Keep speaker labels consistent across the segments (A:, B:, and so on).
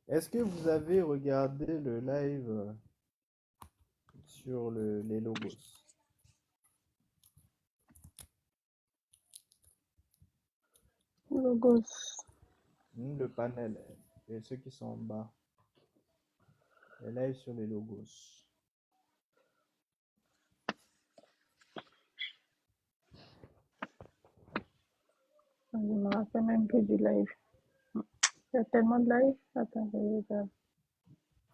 A: Est-ce que vous avez regardé le live sur les logos?
B: Logos.
A: Le panel et ceux qui sont en bas. Les lives sur les logos.
B: Je me rappelle même plus du live. Il y a tellement de live. Attends, je regarde.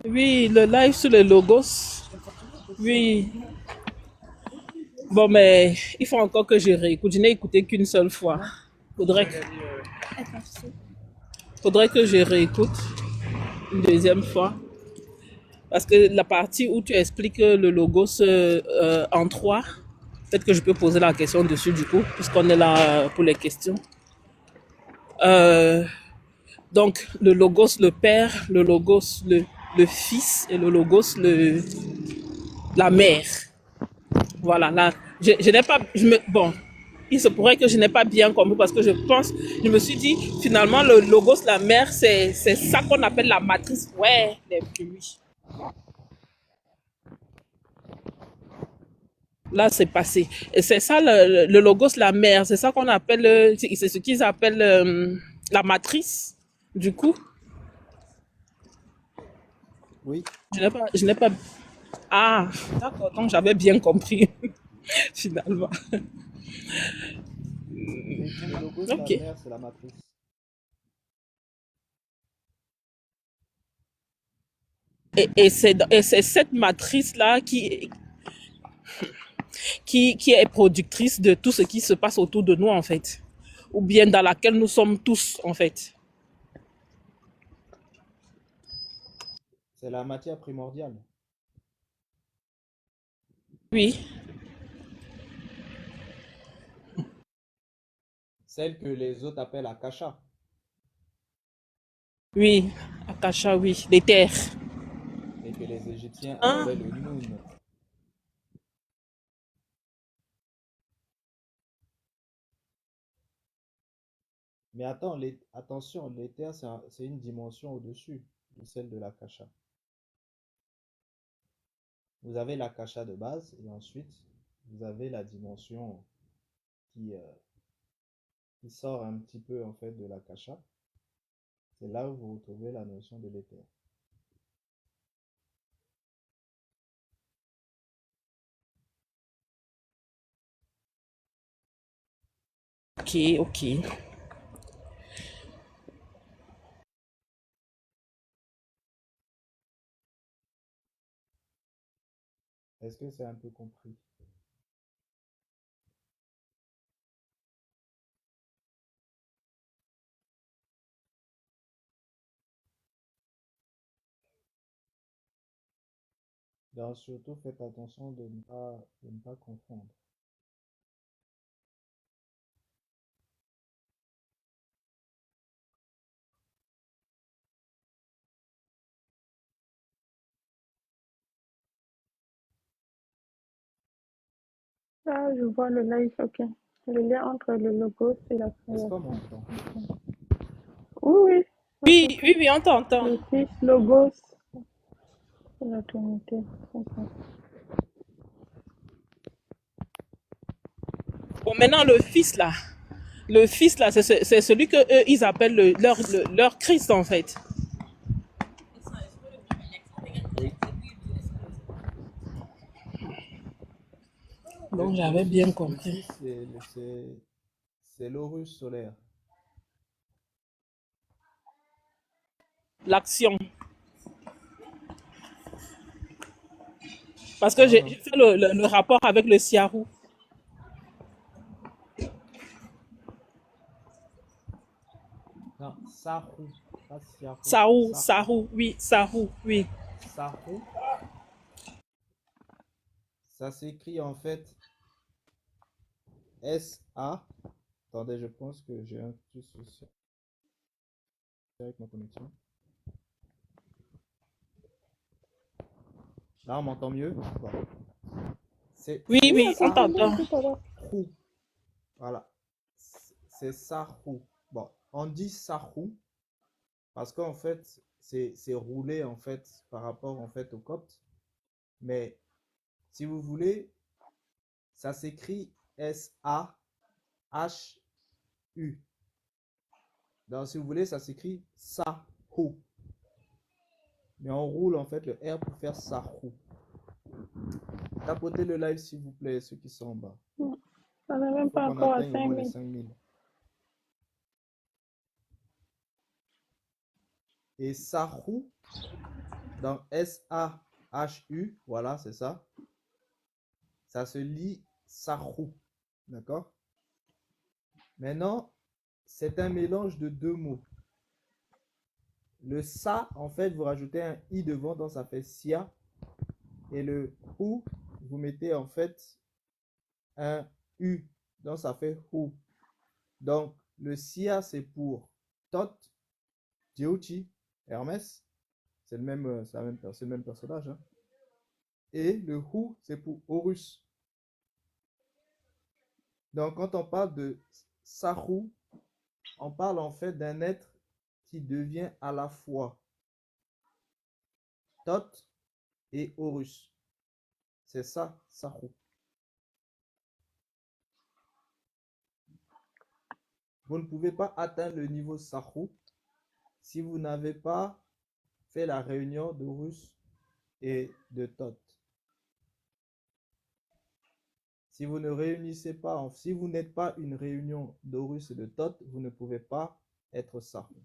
C: Oui, le live sur les logos. Oui. Bon, mais il faut encore que je réécoute. Je n'ai écouté qu'une seule fois. Faudrait que, faudrait que je réécoute une deuxième fois. Parce que la partie où tu expliques le logos en trois, peut-être que je peux poser la question dessus du coup, puisqu'on est là pour les questions. Euh, donc, le logos, le père, le logos, le fils et le logos, la mère. Voilà, là, je n'ai pas, bon, il se pourrait que je n'ai pas bien compris parce que je me suis dit, finalement, le logos, la mère, c'est ça qu'on appelle la matrice. Ouais, les bruits. Là, c'est passé. Et c'est ça, le logos, la mère, c'est ça qu'on appelle, c'est ce qu'ils appellent la matrice, du coup.
A: Oui.
C: Je n'ai pas, ah, d'accord, donc j'avais bien compris, finalement.
A: Oui, le logos, la
C: Ok.
A: mère, c'est la matrice.
C: Et c'est cette matrice-là qui est productrice de tout ce qui se passe autour de nous, en fait. Ou bien dans laquelle nous sommes tous, en fait.
A: C'est la matière primordiale.
C: Oui,
A: Celle que les autres appellent Akasha.
C: oui, Akasha, oui, les terres.
A: Et que les Égyptiens
C: Ah,
A: appellent Noun. Mais attends, attention, l'éther, c'est une dimension au-dessus de celle de l'Akasha. Vous avez l'Akasha de base et ensuite, vous avez la dimension qui, euh, qui sort un petit peu en fait de l'Akasha. C'est là où vous retrouvez la notion de l'éther.
C: ok, ok.
A: Est-ce que c'est un peu compris? Donc, surtout, faites attention de ne pas confondre.
B: Ah, je vois le live, ok. Le lien entre le logos et la
A: Est-ce qu'on
B: création.
A: m'entend?
B: Ok. Oui, oui, on
C: Oui,
B: t'entend.
C: oui, oui, on t'entend.
B: Le fils, logos, et la Trinité. Ok.
C: Bon, maintenant, le fils, là, c'est celui que eux, ils appellent leur Christ, en fait.
A: Oui.
C: Donc,
A: Le
C: j'avais bien
A: fils, le
C: compris.
A: fils, c'est l'Horus solaire.
C: L'action. Parce que
A: Non,
C: j'ai
A: non.
C: fait le rapport avec le Siarou.
A: Non, Sahu, pas Siahu,
C: Sahou,
A: Sahu.
C: Sahou, oui, Sahou, oui.
A: Sahu, ça s'écrit en fait S-A. Attendez, je pense que j'ai un petit souci avec ma connexion. Là, on m'entend mieux? Bon.
C: Oui,
A: C'est
B: Oui, on
C: oui, on
B: t'entend bien
C: t'entend.
B: tout à l'heure.
A: Sahu. Voilà. C'est Sahu. Bon, on dit Sahu Parce qu'en fait, c'est roulé en fait par rapport en fait au copte. Mais si vous voulez, ça s'écrit S-A-H-U. Donc, si vous voulez, ça s'écrit Sahu. Mais on roule en fait le R pour faire Sahu. Tapotez le live s'il vous plaît, ceux qui sont en bas.
B: On n'est
A: Il
B: même
A: faut
B: pas
A: qu'on
B: encore à
A: atteigne au moins les
B: 5000.
A: 5000. Et Sahu, dans S-A-H-U, voilà, c'est ça. Ça se lit Sahu. D'accord? Maintenant, c'est un mélange de deux mots. Le sa, en fait, vous rajoutez un i devant, donc ça fait sia. Et le hu, vous mettez en fait un u, donc ça fait hu. Donc, le sia, c'est pour Tot, Diuchi, Hermès. C'est le même, c'est le même personnage. Hein. Et le hu, c'est pour Horus. Donc, quand on parle de Sahu, on parle en fait d'un être qui devient à la fois Tot et Horus. C'est ça, Sahu. Vous ne pouvez pas atteindre le niveau Sahu si vous n'avez pas fait la réunion d'Horus et de Tot. Si vous ne réunissez pas, si vous n'êtes pas une réunion d'Horus et de Tot, vous ne pouvez pas être Sahu.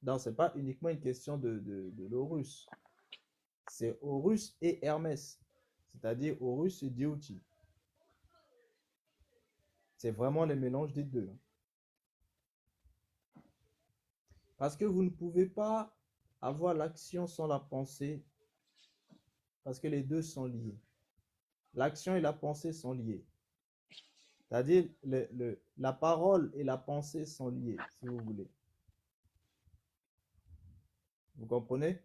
A: Donc, ce n'est pas uniquement une question de l'Horus. C'est Horus et Hermès, c'est-à-dire Horus et Diuchi. C'est vraiment le mélange des deux. Parce que vous ne pouvez pas avoir l'action sans la pensée, parce que les deux sont liés. L'action et la pensée sont liées. C'est-à-dire, la parole et la pensée sont liées, si vous voulez. Vous comprenez?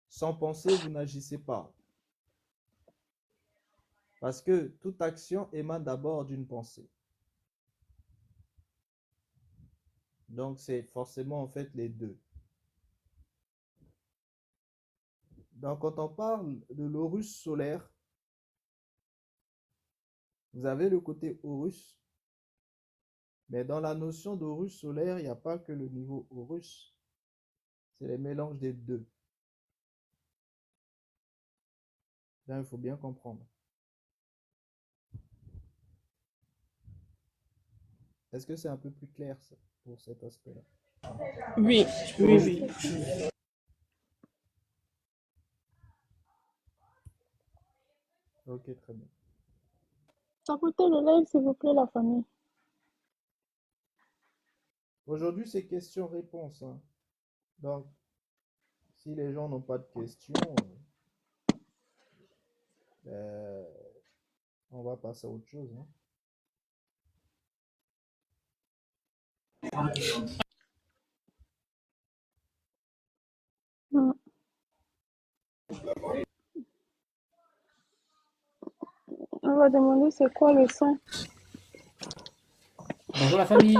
A: Sans penser, vous n'agissez pas. Parce que toute action émane d'abord d'une pensée. Donc, c'est forcément en fait les deux. Donc, quand on parle de l'Horus solaire, vous avez le côté Horus, mais dans la notion d'Horus solaire, il n'y a pas que le niveau Horus, c'est le mélange des deux. Là, il faut bien comprendre. Est-ce que c'est un peu plus clair ça, pour cet aspect-là?
C: Oui, oui.
A: Ok, très bien.
B: Tapotez le live, s'il vous plaît, la famille.
A: Aujourd'hui, c'est questions-réponses. Hein. Donc, si les gens n'ont pas de questions, on va passer à autre chose. Hein.
B: On va demander c'est quoi le son.
D: Bonjour la famille.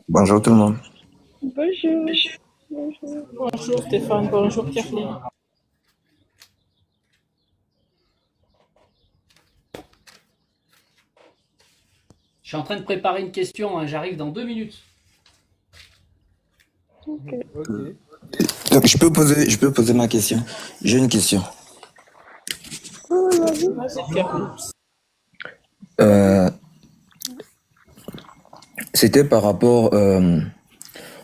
E: Bonjour tout le monde.
B: Bonjour. Bonjour.
C: Bonjour Stéphane, bonjour Pierre.
D: Je suis en train de préparer une question, hein, j'arrive dans 2 minutes.
B: Ok.
E: Donc, je peux poser ma question. J'ai une question.
B: Oui, vas-y.
C: Vas-y Pierre.
E: C'était par rapport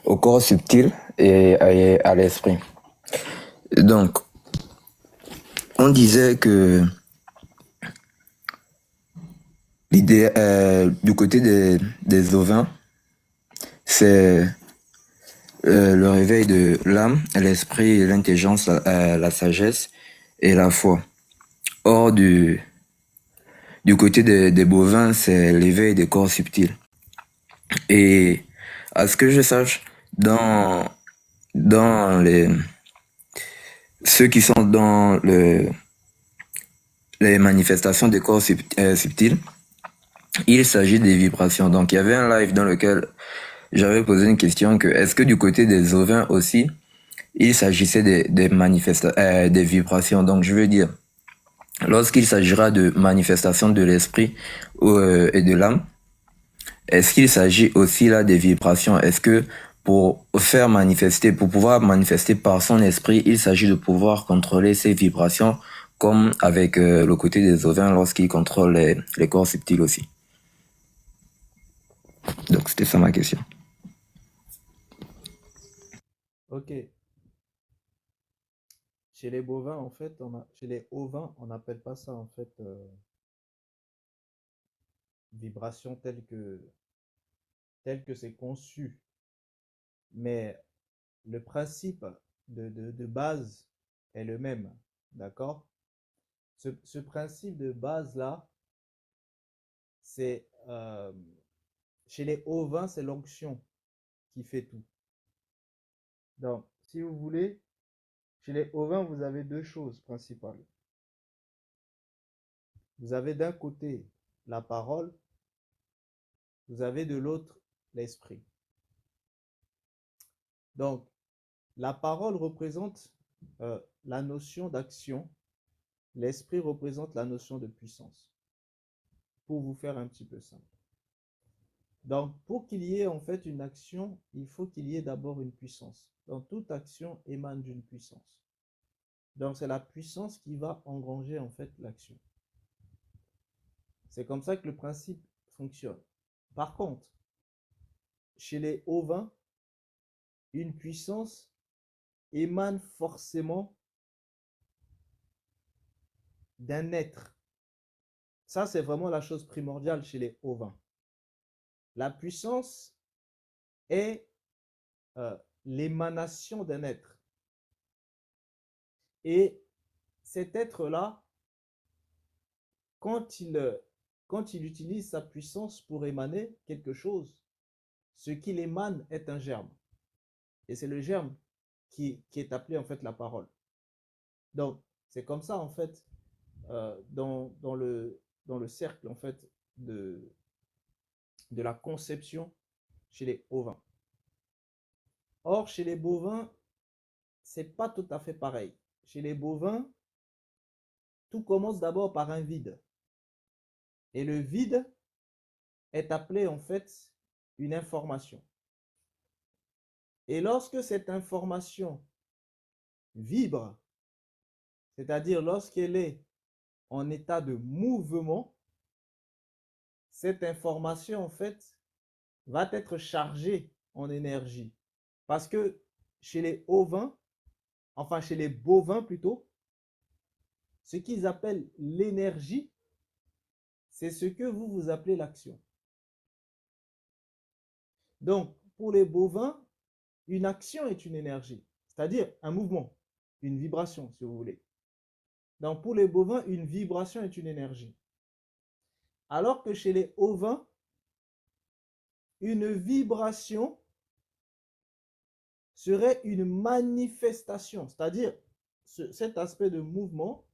E: au corps subtil et à l'esprit. Donc, on disait que l'idée du côté des ovins, c'est le réveil de l'âme, l'esprit, l'intelligence, la sagesse et la foi. Or, du côté des bovins, c'est l'éveil des corps subtils. Et à ce que je sache, dans ceux qui sont dans les manifestations des corps subtils, il s'agit des vibrations. Donc, il y avait un live dans lequel j'avais posé une question que est-ce que du côté des ovins aussi, il s'agissait des vibrations. Donc, je veux dire, lorsqu'il s'agira de manifestations de l'esprit et de l'âme, est-ce qu'il s'agit aussi là des vibrations? Est-ce que pour pouvoir manifester par son esprit, il s'agit de pouvoir contrôler ces vibrations comme avec le côté des ovins lorsqu'il contrôle les corps subtils aussi? Donc, c'était ça ma question.
A: Ok. Chez les bovins, en fait, chez les ovins, on n'appelle pas ça, en fait, vibration telle que c'est conçu. Mais le principe de base est le même. D'accord? Ce principe de base-là, c'est chez les ovins, c'est l'onction qui fait tout. Donc, si vous voulez, chez les ovins, vous avez deux choses principales. Vous avez d'un côté la parole, vous avez de l'autre l'esprit. Donc, la parole représente la notion d'action, l'esprit représente la notion de puissance. Pour vous faire un petit peu simple. Donc, pour qu'il y ait en fait une action, il faut qu'il y ait d'abord une puissance. Donc, toute action émane d'une puissance. Donc, c'est la puissance qui va engranger en fait l'action. C'est comme ça que le principe fonctionne. Par contre, chez les ovins, une puissance émane forcément d'un être. Ça, c'est vraiment la chose primordiale chez les ovins. La puissance est l'émanation d'un être. Et cet être-là, quand il utilise sa puissance pour émaner quelque chose, ce qu'il émane est un germe. Et c'est le germe qui est appelé en fait la parole. Donc, c'est comme ça en fait, dans le cercle en fait de la conception chez les ovins. Or, chez les bovins, c'est pas tout à fait pareil. Chez les bovins, tout commence d'abord par un vide. Et le vide est appelé en fait une information. Et lorsque cette information vibre, c'est-à-dire lorsqu'elle est en état de mouvement, cette information en fait va être chargée en énergie. Parce que chez les ovins, enfin chez les bovins plutôt, ce qu'ils appellent l'énergie, c'est ce que vous appelez l'action. Donc, pour les bovins, une action est une énergie, c'est-à-dire un mouvement, une vibration, si vous voulez. Donc, pour les bovins, une vibration est une énergie. Alors que chez les ovins, une vibration serait une manifestation, c'est-à-dire cet aspect de mouvement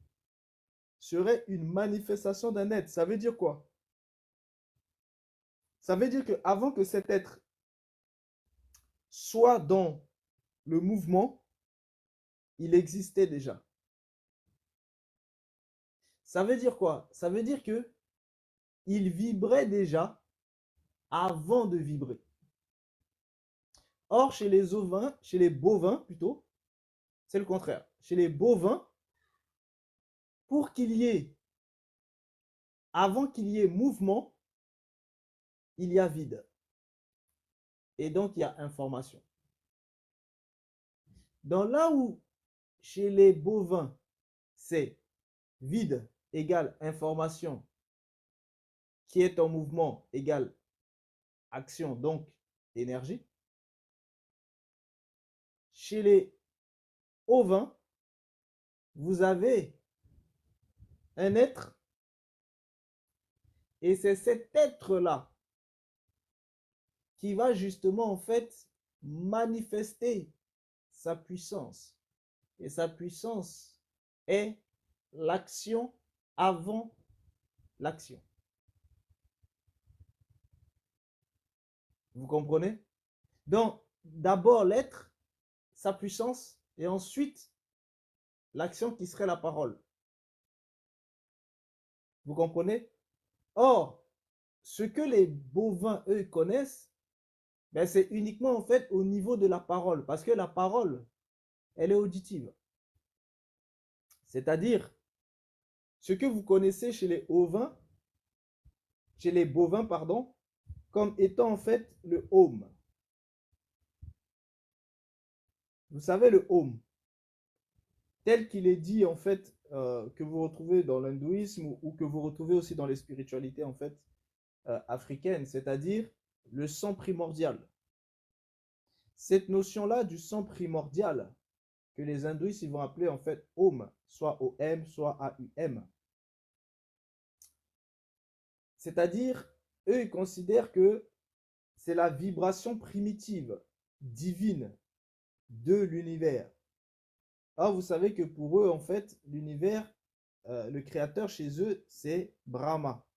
A: serait une manifestation d'un être. Ça veut dire quoi? Ça veut dire qu'avant que cet être soit dans le mouvement, il existait déjà. Ça veut dire quoi? Ça veut dire que il vibrait déjà avant de vibrer. Or, chez les ovins, chez les bovins plutôt, c'est le contraire. Chez les bovins, pour qu'il y ait, avant qu'il y ait mouvement, il y a vide. Et donc, il y a information. Dans là où, chez les bovins, c'est vide égale information qui est en mouvement égale action, donc énergie. Chez les ovins, vous avez un être et c'est cet être-là qui va justement en fait manifester sa puissance. Et sa puissance est l'action avant l'action. Vous comprenez? Donc, d'abord l'être, sa puissance, et ensuite l'action qui serait la parole. Vous comprenez? Or, ce que les bovins, eux, connaissent, ben, c'est uniquement en fait au niveau de la parole, parce que la parole, elle est auditive. C'est-à-dire, ce que vous connaissez chez les ovins, chez les bovins, pardon, comme étant en fait le home. Vous savez, le home, tel qu'il est dit en fait, que vous retrouvez dans l'hindouisme ou que vous retrouvez aussi dans les spiritualités en fait africaines, c'est-à-dire le sang primordial. Cette notion-là du sang primordial, que les hindouistes ils vont appeler en fait Om, soit OM, soit AUM. C'est-à-dire, eux, ils considèrent que c'est la vibration primitive, divine de l'univers. Or, vous savez que pour eux, en fait, l'univers, le créateur chez eux, c'est Brahma.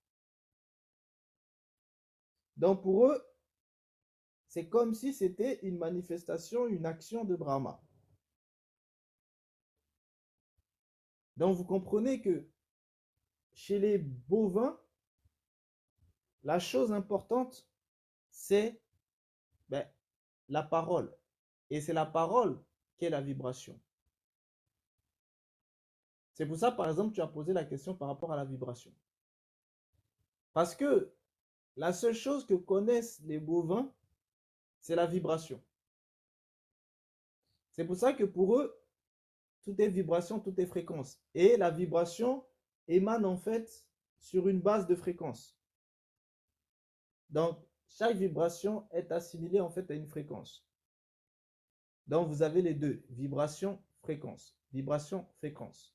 A: Donc, pour eux, c'est comme si c'était une manifestation, une action de Brahma. Donc, vous comprenez que chez les bovins, la chose importante, c'est ben, la parole. Et c'est la parole qui est la vibration. C'est pour ça, par exemple, tu as posé la question par rapport à la vibration. Parce que la seule chose que connaissent les bovins, c'est la vibration. C'est pour ça que pour eux, tout est vibration, tout est fréquence. Et la vibration émane en fait sur une base de fréquence. Donc, chaque vibration est assimilée en fait à une fréquence. Donc, vous avez les deux, vibration, fréquence. Vibration, fréquence.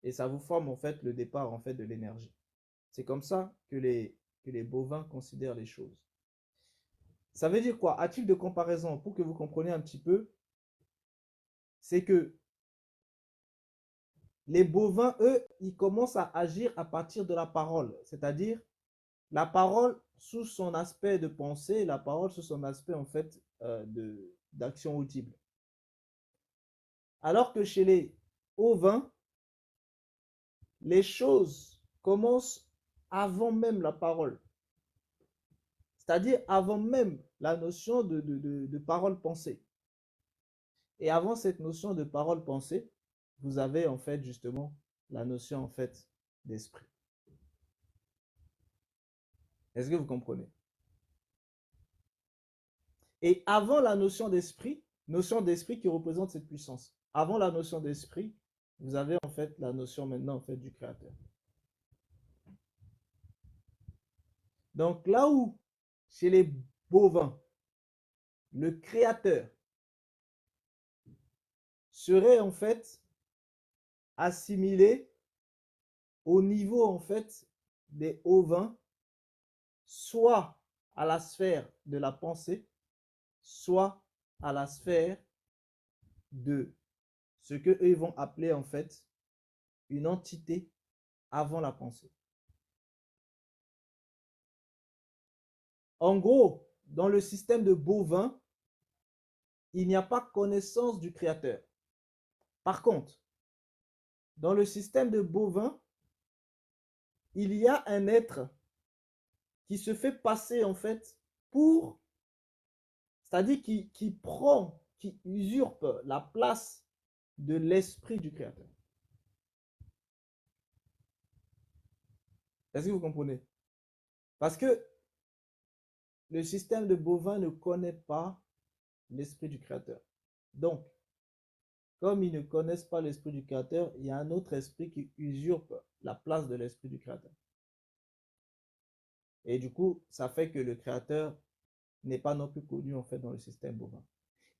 A: Et ça vous forme en fait le départ en fait de l'énergie. C'est comme ça que les bovins considèrent les choses. Ça veut dire quoi? À titre de comparaison, pour que vous compreniez un petit peu, c'est que les bovins, eux, ils commencent à agir à partir de la parole. C'est-à-dire, la parole sous son aspect de pensée, la parole sous son aspect en fait d'action audible. Alors que chez les ovins, les choses commencent avant même la parole. C'est-à-dire avant même la notion de parole pensée. Et avant cette notion de parole pensée, vous avez en fait justement la notion en fait d'esprit. Est-ce que vous comprenez? Et avant la notion d'esprit qui représente cette puissance, avant la notion d'esprit, vous avez en fait la notion maintenant en fait du créateur. Donc là où chez les bovins, le créateur serait en fait assimilé au niveau en fait des ovins, soit à la sphère de la pensée, soit à la sphère de ce que eux vont appeler en fait une entité avant la pensée. En gros, dans le système de bovin, il n'y a pas connaissance du créateur. Par contre, dans le système de bovin, il y a un être qui se fait passer en fait pour, c'est-à-dire qui prend, qui usurpe la place de l'esprit du créateur. Est-ce que vous comprenez? Parce que le système de bovin ne connaît pas l'esprit du créateur. Donc, comme ils ne connaissent pas l'esprit du créateur, il y a un autre esprit qui usurpe la place de l'esprit du créateur. Et du coup, ça fait que le créateur n'est pas non plus connu en fait dans le système bovin.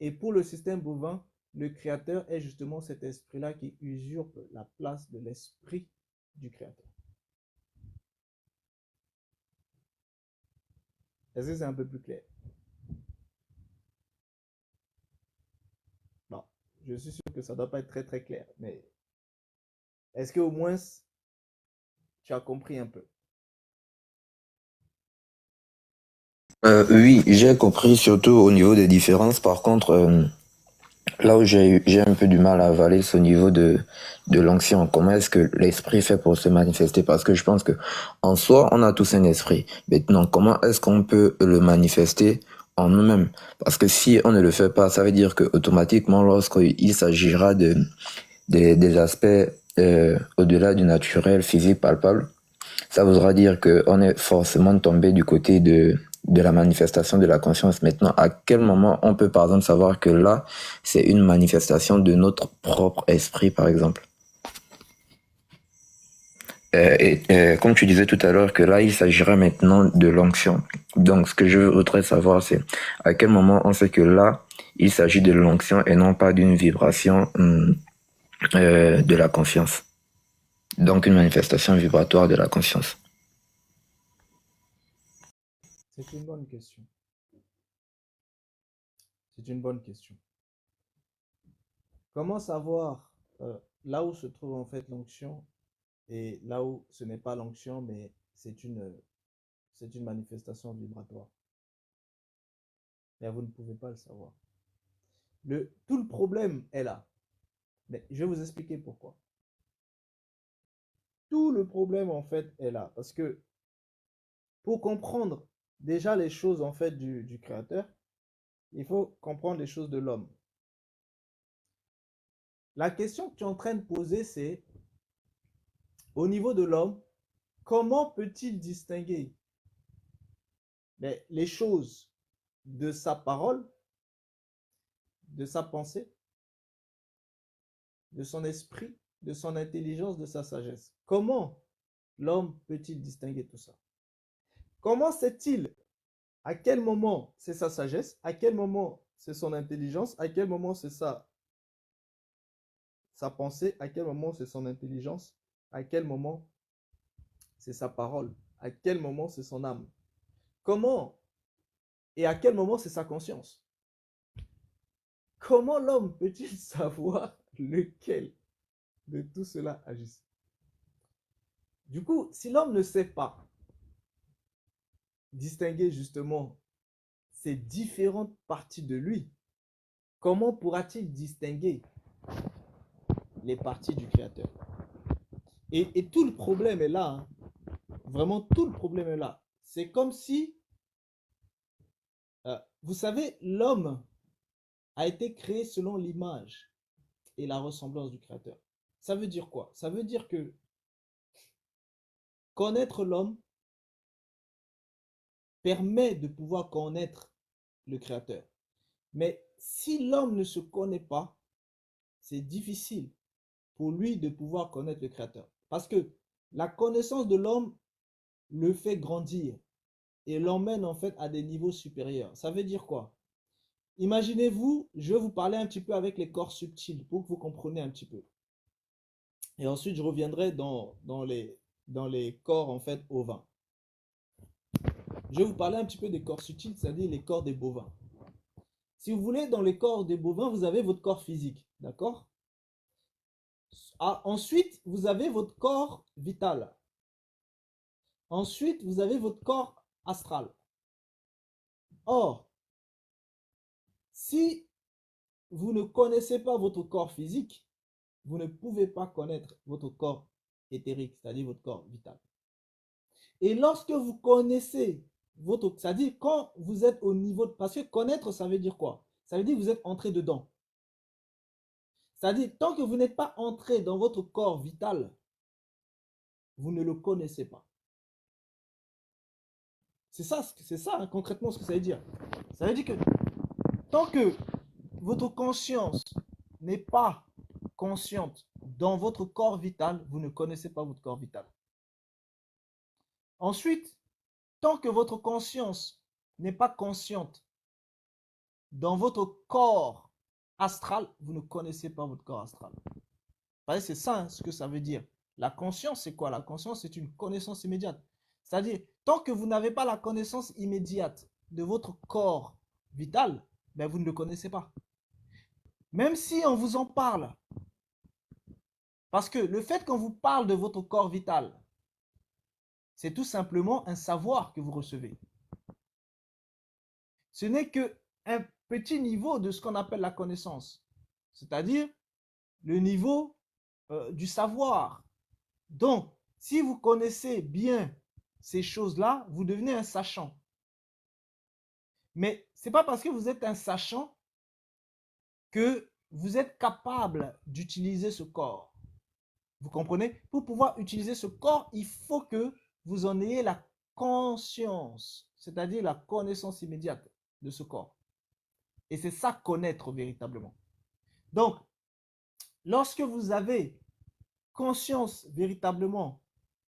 A: Et pour le système bovin, le créateur est justement cet esprit-là qui usurpe la place de l'esprit du créateur. Est-ce que c'est un peu plus clair? Bon, je suis sûr que ça ne doit pas être très très clair, mais est-ce qu'au moins tu as compris un peu?
E: Oui, j'ai compris surtout au niveau des différences. Par contre, là où j'ai un peu du mal à avaler, c'est au niveau de l'onction. Comment est-ce que l'esprit fait pour se manifester? Parce que je pense que en soi, on a tous un esprit. Maintenant, comment est-ce qu'on peut le manifester en nous-mêmes? Parce que si on ne le fait pas, ça veut dire que automatiquement, lorsqu'il s'agira des aspects au-delà du naturel, physique, palpable, ça voudra dire qu'on est forcément tombé du côté de la manifestation de la conscience. Maintenant, à quel moment on peut par exemple savoir que là, c'est une manifestation de notre propre esprit, par exemple? Comme tu disais tout à l'heure, que là, il s'agira maintenant de l'onction. Donc, ce que je voudrais savoir, c'est à quel moment on sait que là, il s'agit de l'onction et non pas d'une vibration de la conscience. Donc, une manifestation vibratoire de la conscience.
A: C'est une bonne question. C'est une bonne question. Comment savoir là où se trouve en fait l'onction et là où ce n'est pas l'onction, mais c'est une manifestation vibratoire? Et vous ne pouvez pas le savoir. Tout le problème est là. Mais je vais vous expliquer pourquoi. Tout le problème en fait est là. Parce que pour comprendre déjà les choses en fait du créateur, il faut comprendre les choses de l'homme. La question que tu es en train de poser, c'est au niveau de l'homme, comment peut-il distinguer les choses de sa parole, de sa pensée, de son esprit, de son intelligence, de sa sagesse? Comment l'homme peut-il distinguer tout ça? Comment sait-il à quel moment c'est sa sagesse, à quel moment c'est son intelligence, à quel moment c'est sa pensée, à quel moment c'est son intelligence, à quel moment c'est sa parole, à quel moment c'est son âme? Comment et à quel moment c'est sa conscience? Comment l'homme peut-il savoir lequel de tout cela agisse? Du coup, si l'homme ne sait pas distinguer justement ces différentes parties de lui, comment pourra-t-il distinguer les parties du Créateur? Et tout le problème est là, hein. Vraiment tout le problème est là. C'est comme si, vous savez, l'homme a été créé selon l'image et la ressemblance du Créateur. Ça veut dire quoi? Ça veut dire que connaître l'homme permet de pouvoir connaître le Créateur. Mais si l'homme ne se connaît pas, c'est difficile pour lui de pouvoir connaître le Créateur. Parce que la connaissance de l'homme le fait grandir et l'emmène en fait à des niveaux supérieurs. Ça veut dire quoi? Imaginez-vous, je vais vous parler un petit peu avec les corps subtils pour que vous compreniez un petit peu. Et ensuite, je reviendrai dans les corps en fait ovins. Je vais vous parler un petit peu des corps subtils, c'est-à-dire les corps des bovins. Si vous voulez, dans les corps des bovins, vous avez votre corps physique, d'accord? Ensuite, vous avez votre corps vital. Ensuite, vous avez votre corps astral. Or, si vous ne connaissez pas votre corps physique, vous ne pouvez pas connaître votre corps éthérique, c'est-à-dire votre corps vital. Et lorsque vous connaissez votre... C'est-à-dire quand vous êtes au niveau... Parce que connaître, ça veut dire quoi? Ça veut dire que vous êtes entré dedans. C'est-à-dire, tant que vous n'êtes pas entré dans votre corps vital, vous ne le connaissez pas. C'est ça hein, concrètement ce que ça veut dire. Ça veut dire que tant que votre conscience n'est pas consciente dans votre corps vital, vous ne connaissez pas votre corps vital. Ensuite, tant que votre conscience n'est pas consciente dans votre corps astral, vous ne connaissez pas votre corps astral. C'est ça hein, ce que ça veut dire. La conscience, c'est quoi? La conscience, c'est une connaissance immédiate. C'est-à-dire, tant que vous n'avez pas la connaissance immédiate de votre corps vital, ben vous ne le connaissez pas. Même si on vous en parle. Parce que le fait qu'on vous parle de votre corps vital, c'est tout simplement un savoir que vous recevez. ce n'est qu'un petit niveau de ce qu'on appelle la connaissance, c'est-à-dire le niveau du savoir. Donc, si vous connaissez bien ces choses-là, vous devenez un sachant. Mais ce n'est pas parce que vous êtes un sachant que vous êtes capable d'utiliser ce corps. Vous comprenez? Pour pouvoir utiliser ce corps, il faut que vous en ayez la conscience, c'est-à-dire la connaissance immédiate de ce corps. Et c'est ça connaître véritablement. Donc, lorsque vous avez conscience véritablement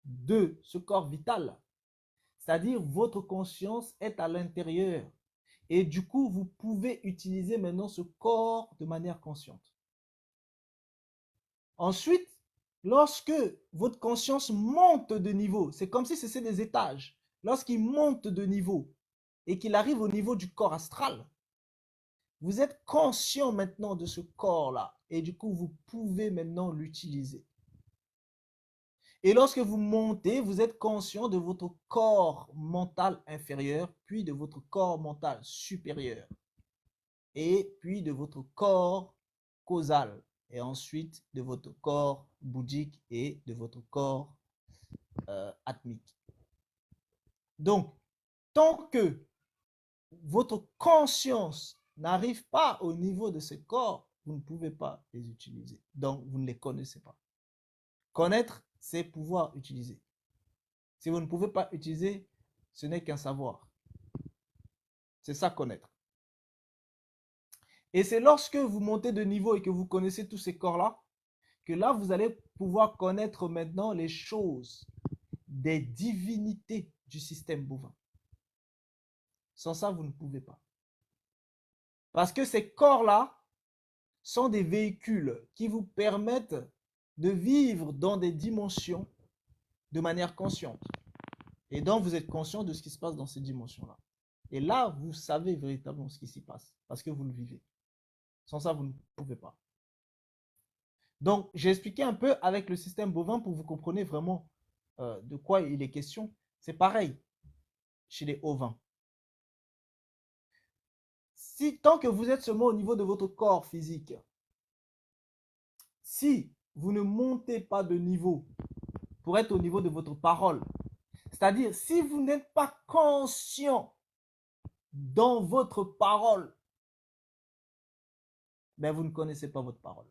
A: de ce corps vital, c'est-à-dire votre conscience est à l'intérieur. Et du coup, vous pouvez utiliser maintenant ce corps de manière consciente. Ensuite, lorsque votre conscience monte de niveau, c'est comme si c'était des étages. Lorsqu'il monte de niveau et qu'il arrive au niveau du corps astral, vous êtes conscient maintenant de ce corps-là. Et du coup, vous pouvez maintenant l'utiliser. Et lorsque vous montez, vous êtes conscient de votre corps mental inférieur, puis de votre corps mental supérieur, et puis de votre corps causal, et ensuite de votre corps bouddhique et de votre corps atmique. Donc, tant que votre conscience n'arrive pas au niveau de ces corps, vous ne pouvez pas les utiliser. Donc, vous ne les connaissez pas. Connaître, c'est pouvoir utiliser. Si vous ne pouvez pas utiliser, ce n'est qu'un savoir. C'est ça, connaître. Et c'est lorsque vous montez de niveau et que vous connaissez tous ces corps-là, que là, vous allez pouvoir connaître maintenant les choses des divinités du système bovin. Sans ça, vous ne pouvez pas. Parce que ces corps-là sont des véhicules qui vous permettent de vivre dans des dimensions de manière consciente. Et donc, vous êtes conscient de ce qui se passe dans ces dimensions-là. Et là, vous savez véritablement ce qui s'y passe, parce que vous le vivez. Sans ça, vous ne pouvez pas. Donc, j'ai expliqué un peu avec le système bovin pour que vous compreniez vraiment de quoi il est question. C'est pareil chez les ovins. Si, tant que vous êtes seulement au niveau de votre corps physique, si vous ne montez pas de niveau pour être au niveau de votre parole, c'est-à-dire si vous n'êtes pas conscient dans votre parole, ben vous ne connaissez pas votre parole.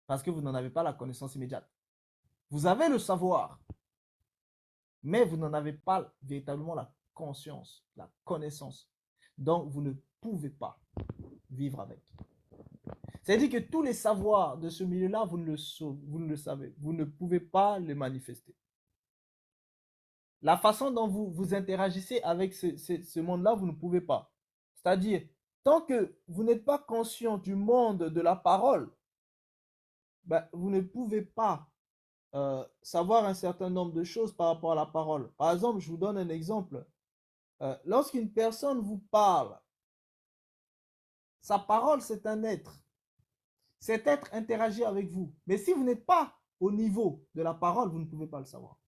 A: Parce que vous n'en avez pas la connaissance immédiate. Vous avez le savoir, mais vous n'en avez pas véritablement la conscience, la connaissance. Donc, vous ne pouvez pas vivre avec. C'est-à-dire que tous les savoirs de ce milieu-là, vous ne le savez. Vous ne pouvez pas les manifester. La façon dont vous interagissez avec ce monde-là, vous ne pouvez pas. C'est-à-dire, tant que vous n'êtes pas conscient du monde de la parole, ben, vous ne pouvez pas savoir un certain nombre de choses par rapport à la parole. Par exemple, je vous donne un exemple. Lorsqu'une personne vous parle, sa parole, c'est un être. Cet être interagit avec vous. Mais si vous n'êtes pas au niveau de la parole, vous ne pouvez pas le savoir.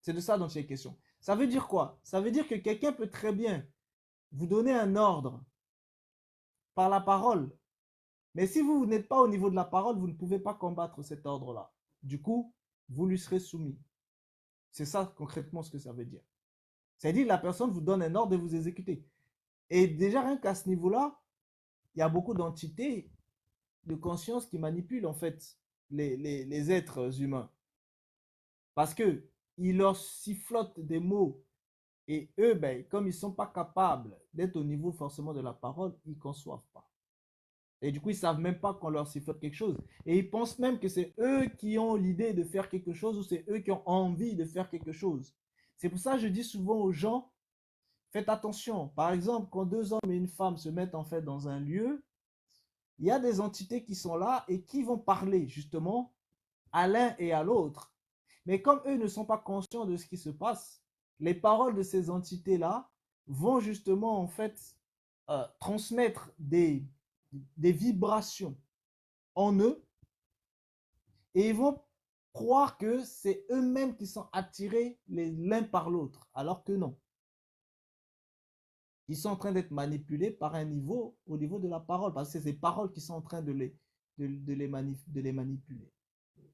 A: C'est de ça dont il est question. Ça veut dire quoi? Ça veut dire que quelqu'un peut très bien vous donner un ordre par la parole. Mais si vous n'êtes pas au niveau de la parole, vous ne pouvez pas combattre cet ordre-là. Du coup, vous lui serez soumis. C'est ça concrètement ce que ça veut dire. C'est-à-dire que la personne vous donne un ordre et vous exécutez. Et déjà, rien qu'à ce niveau-là, il y a beaucoup d'entités de conscience qui manipulent en fait les êtres humains. Parce qu'ils leur sifflotent des mots et eux, ben, comme ils ne sont pas capables d'être au niveau forcément de la parole, ils ne conçoivent pas. Et du coup, ils ne savent même pas qu'on leur sifflote quelque chose. Et ils pensent même que c'est eux qui ont l'idée de faire quelque chose ou c'est eux qui ont envie de faire quelque chose. C'est pour ça que je dis souvent aux gens, faites attention. Par exemple, quand deux hommes et une femme se mettent en fait dans un lieu, il y a des entités qui sont là et qui vont parler justement à l'un et à l'autre. Mais comme eux ne sont pas conscients de ce qui se passe, les paroles de ces entités-là vont justement en fait transmettre des vibrations en eux et ils vont croire que c'est eux-mêmes qui sont attirés l'un par l'autre, alors que non. ils sont en train d'être manipulés par un niveau, au niveau de la parole, parce que c'est ces paroles qui sont en train de les manipuler.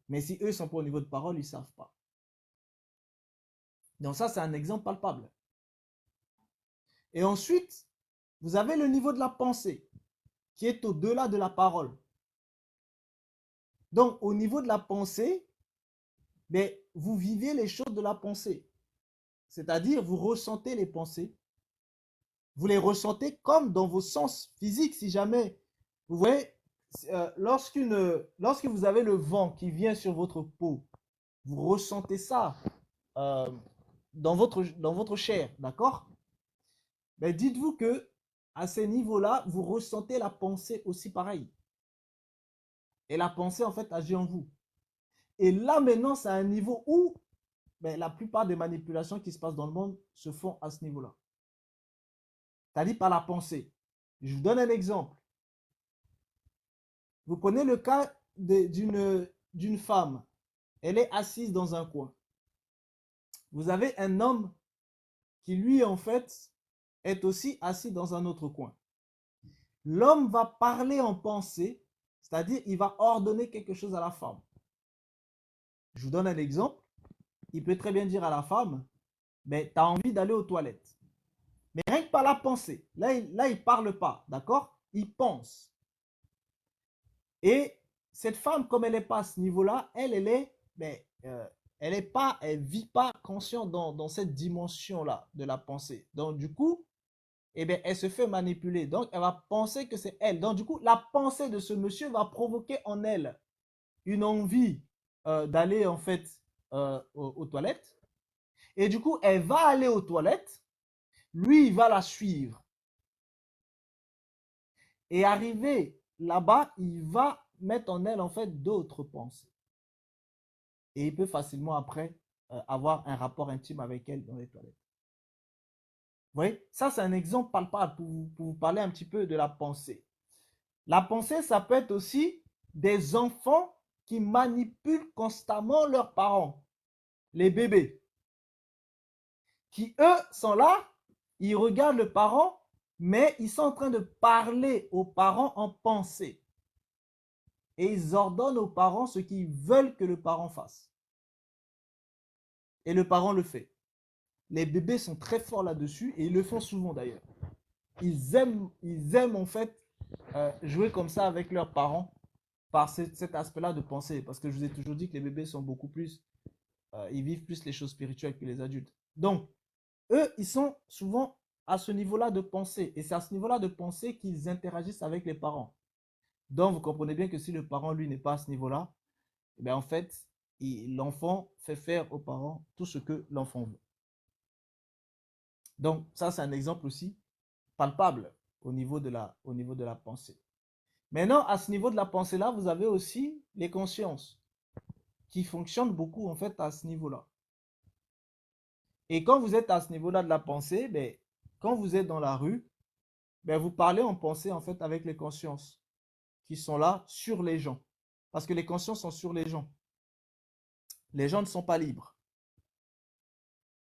A: Mais si eux ne sont pas au niveau de parole, ils ne savent pas. Donc ça, c'est un exemple palpable. Et ensuite, vous avez le niveau de la pensée, qui est au-delà de la parole. Donc, au niveau de la pensée, mais vous vivez les choses de la pensée. C'est-à-dire, vous ressentez les pensées. Vous les ressentez comme dans vos sens physiques. Si jamais, vous voyez, lorsque vous avez le vent qui vient sur votre peau, vous ressentez ça dans votre chair, d'accord? Mais dites-vous que à ces niveaux-là, vous ressentez la pensée aussi pareil. Et la pensée, en fait, agit en vous. Et là, maintenant, c'est un niveau où la plupart des manipulations qui se passent dans le monde se font à ce niveau-là. C'est-à-dire par la pensée. Je vous donne un exemple. Vous prenez le cas d'une femme. Elle est assise dans un coin. Vous avez un homme qui, lui, en fait, est aussi assis dans un autre coin. L'homme va parler en pensée, c'est-à-dire il va ordonner quelque chose à la femme. Je vous donne un exemple. Il peut très bien dire à la femme, mais tu as envie d'aller aux toilettes. Mais rien que par la pensée. Là, il ne parle pas, d'accord? Il pense. Et cette femme, comme elle n'est pas à ce niveau-là, elle vit pas consciente dans cette dimension-là de la pensée. Donc, du coup, elle se fait manipuler. Donc, elle va penser que c'est elle. Donc, du coup, la pensée de ce monsieur va provoquer en elle une envie d'aller, en fait, aux toilettes. Et du coup, elle va aller aux toilettes. Lui, il va la suivre. Et arrivé là-bas, il va mettre en elle, en fait, d'autres pensées. Et il peut facilement, après, avoir un rapport intime avec elle dans les toilettes. Vous voyez, ça, c'est un exemple palpable pour vous parler un petit peu de la pensée. La pensée, ça peut être aussi des enfants qui manipulent constamment leurs parents, les bébés, qui, eux, sont là, ils regardent le parent, mais ils sont en train de parler aux parents en pensée. Et ils ordonnent aux parents ce qu'ils veulent que le parent fasse. Et le parent le fait. Les bébés sont très forts là-dessus et ils le font souvent d'ailleurs. Ils aiment en fait jouer comme ça avec leurs parents par cet aspect-là de pensée. Parce que je vous ai toujours dit que les bébés sont beaucoup plus, ils vivent plus les choses spirituelles que les adultes. Donc, eux, ils sont souvent à ce niveau-là de pensée. Et c'est à ce niveau-là de pensée qu'ils interagissent avec les parents. Donc, vous comprenez bien que si le parent, lui, n'est pas à ce niveau-là, en fait, l'enfant fait faire aux parents tout ce que l'enfant veut. Donc, ça, c'est un exemple aussi palpable au niveau de la pensée. Maintenant, à ce niveau de la pensée-là, vous avez aussi les consciences qui fonctionnent beaucoup, en fait, à ce niveau-là. Et quand vous êtes à ce niveau-là de la pensée, quand vous êtes dans la rue, vous parlez en pensée, en fait, avec les consciences qui sont là sur les gens. Parce que les consciences sont sur les gens. Les gens ne sont pas libres.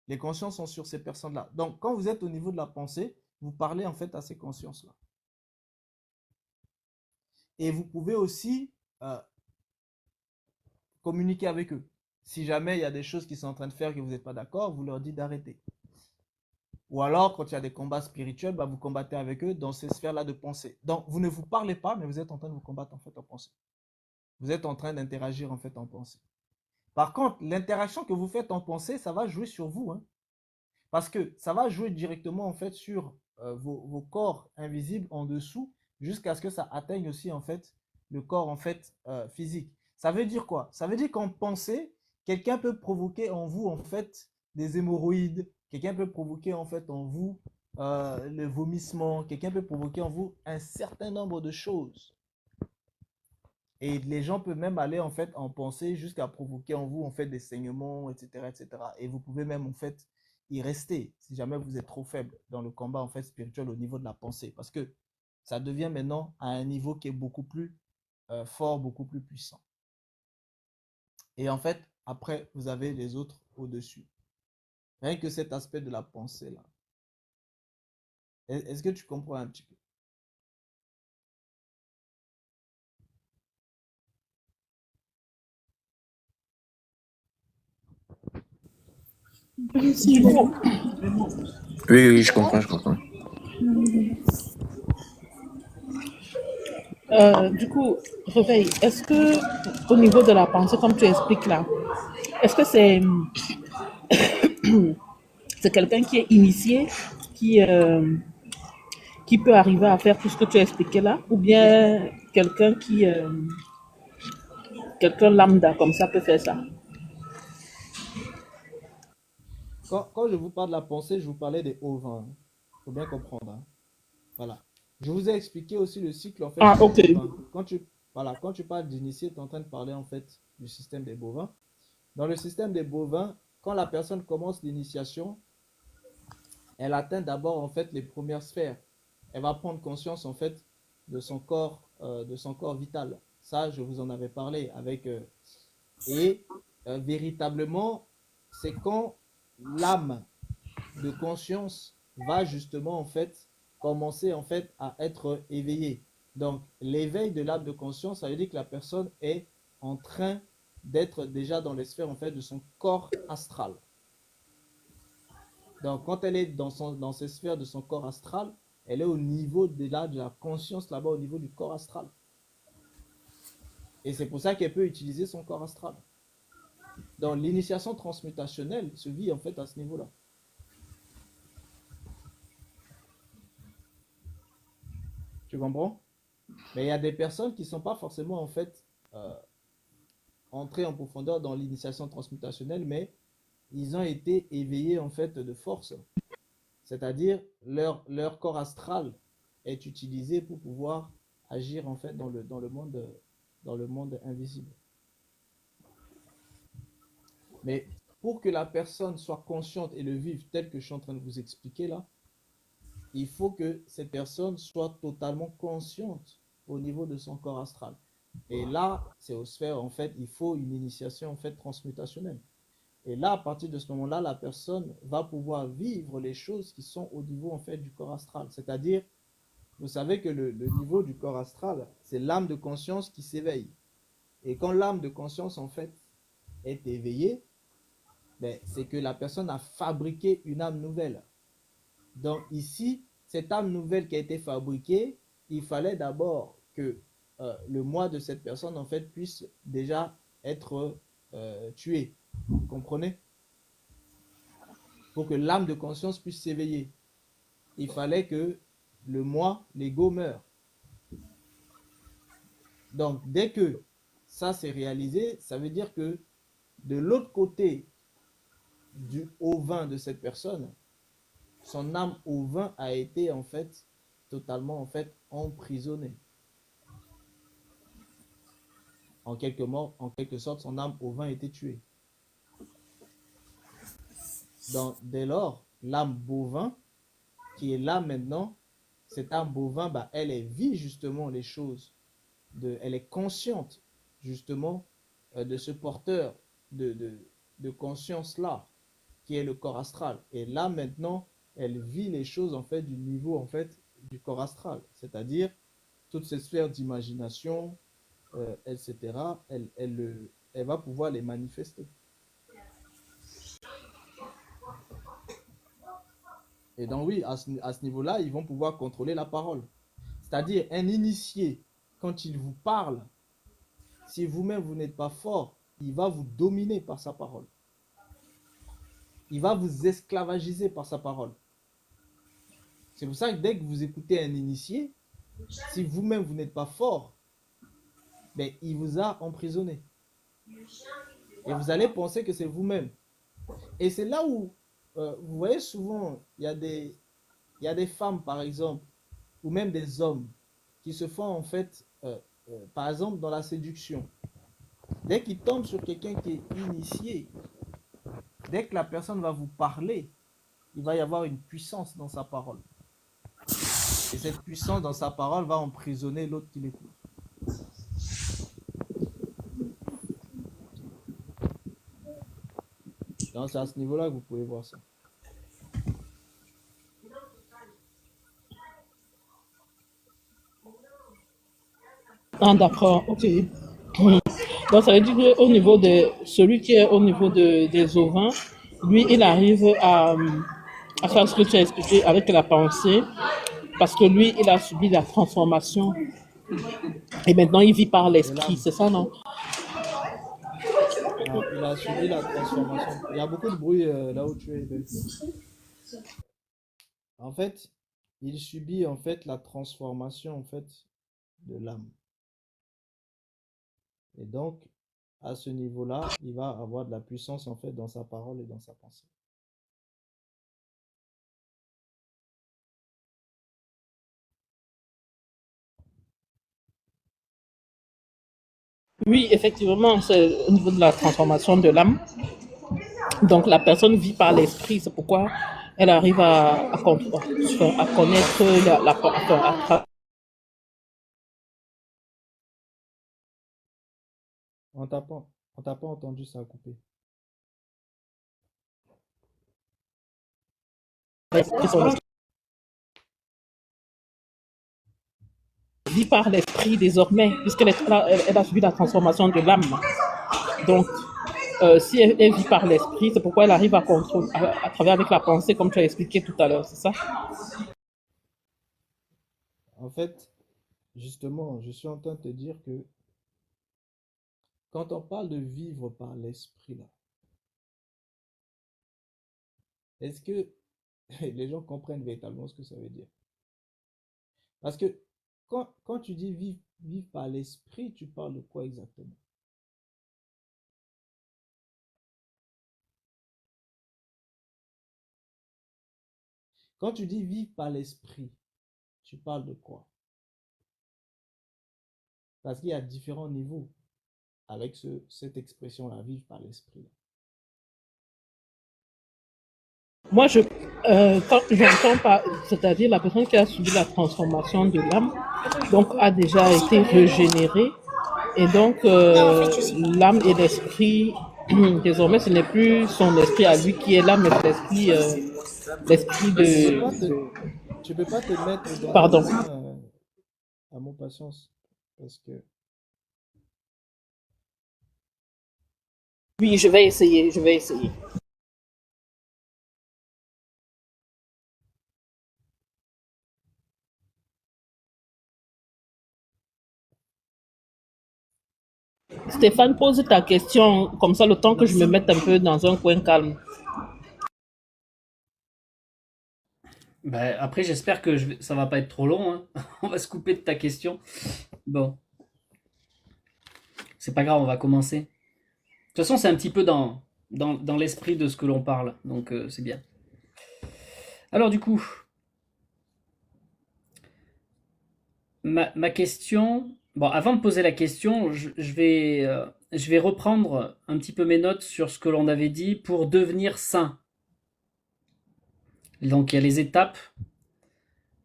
A: Les consciences sont sur ces personnes-là. Donc, quand vous êtes au niveau de la pensée, vous parlez, en fait, à ces consciences-là. Et vous pouvez aussi communiquer avec eux. Si jamais il y a des choses qu'ils sont en train de faire que vous n'êtes pas d'accord, vous leur dites d'arrêter. Ou alors, quand il y a des combats spirituels, vous combattez avec eux dans ces sphères-là de pensée. Donc, vous ne vous parlez pas, mais vous êtes en train de vous combattre en fait en pensée. Vous êtes en train d'interagir en fait en pensée. Par contre, l'interaction que vous faites en pensée, ça va jouer sur vous. Hein, parce que ça va jouer directement en fait sur vos corps invisibles en dessous jusqu'à ce que ça atteigne aussi en fait le corps en fait physique. Ça veut dire quoi? Ça veut dire qu'en pensée, quelqu'un peut provoquer en vous en fait des hémorroïdes, quelqu'un peut provoquer en fait en vous le vomissement, quelqu'un peut provoquer en vous un certain nombre de choses. Et les gens peuvent même aller en fait en pensée jusqu'à provoquer en vous en fait des saignements, etc., etc. Et vous pouvez même en fait y rester si jamais vous êtes trop faible dans le combat en fait spirituel au niveau de la pensée, parce que ça devient maintenant à un niveau qui est beaucoup plus fort, beaucoup plus puissant. Et en fait, après, vous avez les autres au-dessus. Rien que cet aspect de la pensée là. Est-ce que tu comprends un petit peu?
C: Du coup,
E: Oui, oui, je comprends, je comprends.
C: du coup, Réveil, est-ce que au niveau de la pensée, comme tu expliques là, est-ce que c'est quelqu'un qui est initié, qui, euh, qui peut arriver à faire tout ce que tu as expliqué là, ou bien quelqu'un lambda comme ça peut faire ça?
A: Quand je vous parle de la pensée, je vous parlais des ovins. Il faut bien comprendre, hein. Voilà. Je vous ai expliqué aussi le cycle en fait
C: Ah,
A: chez les
C: ok.
A: bovins. Voilà, quand tu parles d'initié, tu es en train de parler en fait du système des bovins. Dans le système des bovins, quand la personne commence l'initiation, elle atteint d'abord en fait les premières sphères. Elle va prendre conscience en fait de son corps vital. Ça, je vous en avais parlé avec et véritablement, c'est quand l'âme de conscience va justement en fait commencer en fait à être éveillée. Donc l'éveil de l'âme de conscience, ça veut dire que la personne est en train d'être déjà dans les sphères en fait de son corps astral. Donc quand elle est dans ces sphères de son corps astral, elle est au niveau de la conscience là-bas, au niveau du corps astral. Et c'est pour ça qu'elle peut utiliser son corps astral. Donc l'initiation transmutationnelle se vit en fait à ce niveau-là. Tu comprends? Mais il y a des personnes qui ne sont pas forcément en fait euh, entrées en profondeur dans l'initiation transmutationnelle, mais ils ont été éveillés en fait de force. C'est-à-dire leur corps astral est utilisé pour pouvoir agir en fait dans le monde invisible. Mais pour que la personne soit consciente et le vive tel que je suis en train de vous expliquer là, il faut que cette personne soit totalement consciente au niveau de son corps astral. Et là, c'est aux sphères, en fait, il faut une initiation en fait transmutationnelle. Et là, à partir de ce moment-là, la personne va pouvoir vivre les choses qui sont au niveau en fait du corps astral. C'est-à-dire, vous savez que le niveau du corps astral, c'est l'âme de conscience qui s'éveille. Et quand l'âme de conscience en fait est éveillée, ben, c'est que la personne a fabriqué une âme nouvelle. Donc ici, cette âme nouvelle qui a été fabriquée, il fallait d'abord que le moi de cette personne en fait puisse déjà être tué. Vous comprenez? Pour que l'âme de conscience puisse s'éveiller, il fallait que le moi, l'ego meure. Donc dès que ça s'est réalisé, ça veut dire que de l'autre côté du ovin de cette personne, son âme ovin a été en fait totalement en fait emprisonnée. En quelque sorte, son âme ovin a été tuée. Donc, dès lors, l'âme bovin, qui est là maintenant, cette âme bovin, bah, elle vit justement les choses, elle est consciente justement de ce porteur de conscience-là, qui est le corps astral. Et là maintenant, elle vit les choses en fait du niveau en fait du corps astral, c'est-à-dire toutes ces sphères d'imagination, etc. Elle va pouvoir les manifester. Et donc oui, à ce niveau-là, ils vont pouvoir contrôler la parole. C'est-à-dire, un initié, quand il vous parle, si vous-même vous n'êtes pas fort, il va vous dominer par sa parole. Il va vous esclavagiser par sa parole. C'est pour ça que dès que vous écoutez un initié, si vous-même vous n'êtes pas fort, ben, il vous a emprisonné. Et vous allez penser que c'est vous-même. Et c'est là où, vous voyez souvent, il y a des femmes, par exemple, ou même des hommes qui se font en fait, par exemple, dans la séduction. Dès qu'ils tombent sur quelqu'un qui est initié, dès que la personne va vous parler, il va y avoir une puissance dans sa parole. Et cette puissance dans sa parole va emprisonner l'autre qui l'écoute. Donc c'est à ce niveau-là que vous pouvez voir ça.
C: Ah, d'accord, ok. Donc, ça veut dire qu'au niveau de celui qui est au niveau des ovins, lui, il arrive à faire ce que tu as expliqué avec la pensée, parce que lui, il a subi la transformation et maintenant il vit par
A: de
C: l'esprit,
A: l'âme.
C: c'est ça, non?
A: Non, il a subi la transformation. Il y a beaucoup de bruit là où tu es. En fait, il subit en fait la transformation en fait de l'âme. Et donc, à ce niveau-là, il va avoir de la puissance en fait dans sa parole et dans sa pensée.
C: Oui, effectivement, c'est au niveau de la transformation de l'âme. Donc, la personne vit par l'esprit, c'est pourquoi elle arrive à connaître
A: On t'a pas entendu, ça a coupé.
C: vit par l'esprit désormais, elle a subi la transformation de l'âme. Donc, si elle vit par l'esprit, c'est pourquoi elle arrive à contrôler, à travers avec la pensée, comme tu as expliqué tout à l'heure, c'est ça?
A: En fait, justement, je suis en train de te dire que quand on parle de vivre par l'esprit, là, est-ce que les gens comprennent véritablement ce que ça veut dire? Parce que quand tu dis vivre par l'esprit, tu parles de quoi exactement? Quand tu dis vivre par l'esprit, tu parles de quoi? Parce qu'il y a différents niveaux avec cette expression-là, vivre par l'esprit.
C: Moi, quand j'entends pas, c'est-à-dire la personne qui a subi la transformation de l'âme, donc a déjà été régénérée, et donc l'âme et l'esprit, désormais, ce n'est plus son esprit à lui qui est l'âme, mais c'est l'esprit
A: Tu peux pas te,
C: de,
A: tu peux pas te mettre dans le
C: pardon.
A: bain à mon patience. Parce que,
C: Oui, je vais essayer, je vais essayer. Stéphane, pose ta question, comme ça, le temps que je me mette un peu dans un coin calme.
D: Ben, après, j'espère que ça va pas être trop long, hein. On va se couper de ta question. Bon, c'est pas grave, on va commencer. De toute façon, c'est un petit peu dans l'esprit de ce que l'on parle, donc c'est bien. Alors du coup, ma question... Bon, avant de poser la question, je vais reprendre un petit peu mes notes sur ce que l'on avait dit pour devenir saint. Donc il y a les étapes,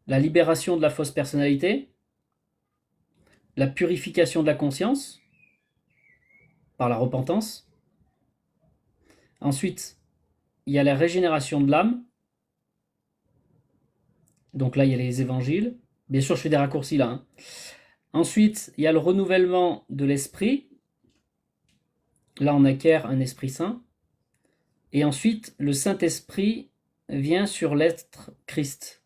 D: la libération de la fausse personnalité, la purification de la conscience par la repentance. Ensuite, il y a la régénération de l'âme. Donc là, il y a les évangiles. Bien sûr, je fais des raccourcis là, hein. Ensuite, il y a le renouvellement de l'esprit. Là, on acquiert un esprit saint. Et ensuite, le Saint-Esprit vient sur l'être Christ.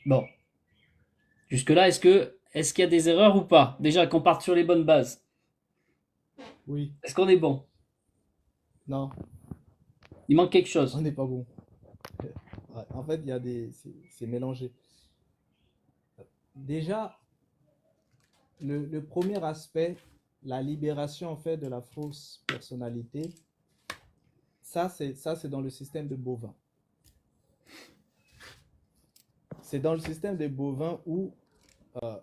D: Bon, jusque-là, est-ce qu'il y a des erreurs ou pas? Déjà, qu'on parte sur les bonnes bases.
A: oui,
D: Est-ce qu'on est bon?
A: non,
D: Il manque quelque
A: on
D: chose.
A: n'est pas bon. Ouais, en fait, il y a c'est mélangé. Déjà, le premier aspect, la libération en fait de la fausse personnalité, ça c'est dans le système de bovin. C'est dans le système des bovins où euh,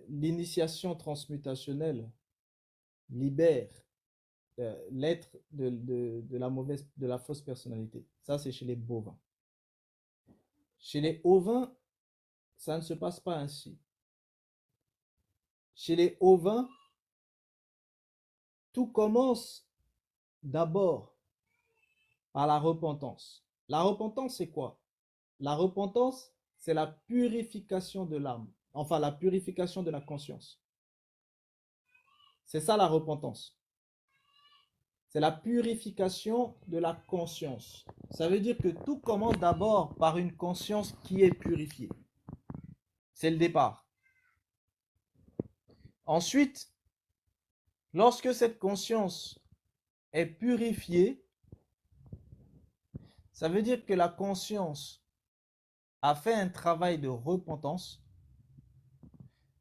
A: l'initiation transmutationnelle libère l'être de la fausse personnalité. Ça, c'est chez les bovins. Chez les ovins, ça ne se passe pas ainsi. Chez les ovins, tout commence d'abord par la repentance. La repentance, c'est quoi? La repentance, c'est la purification de l'âme. enfin la purification de la conscience. C'est ça la repentance. C'est la purification de la conscience. Ça veut dire que tout commence d'abord par une conscience qui est purifiée. C'est le départ. Ensuite, lorsque cette conscience est purifiée, ça veut dire que la conscience a fait un travail de repentance.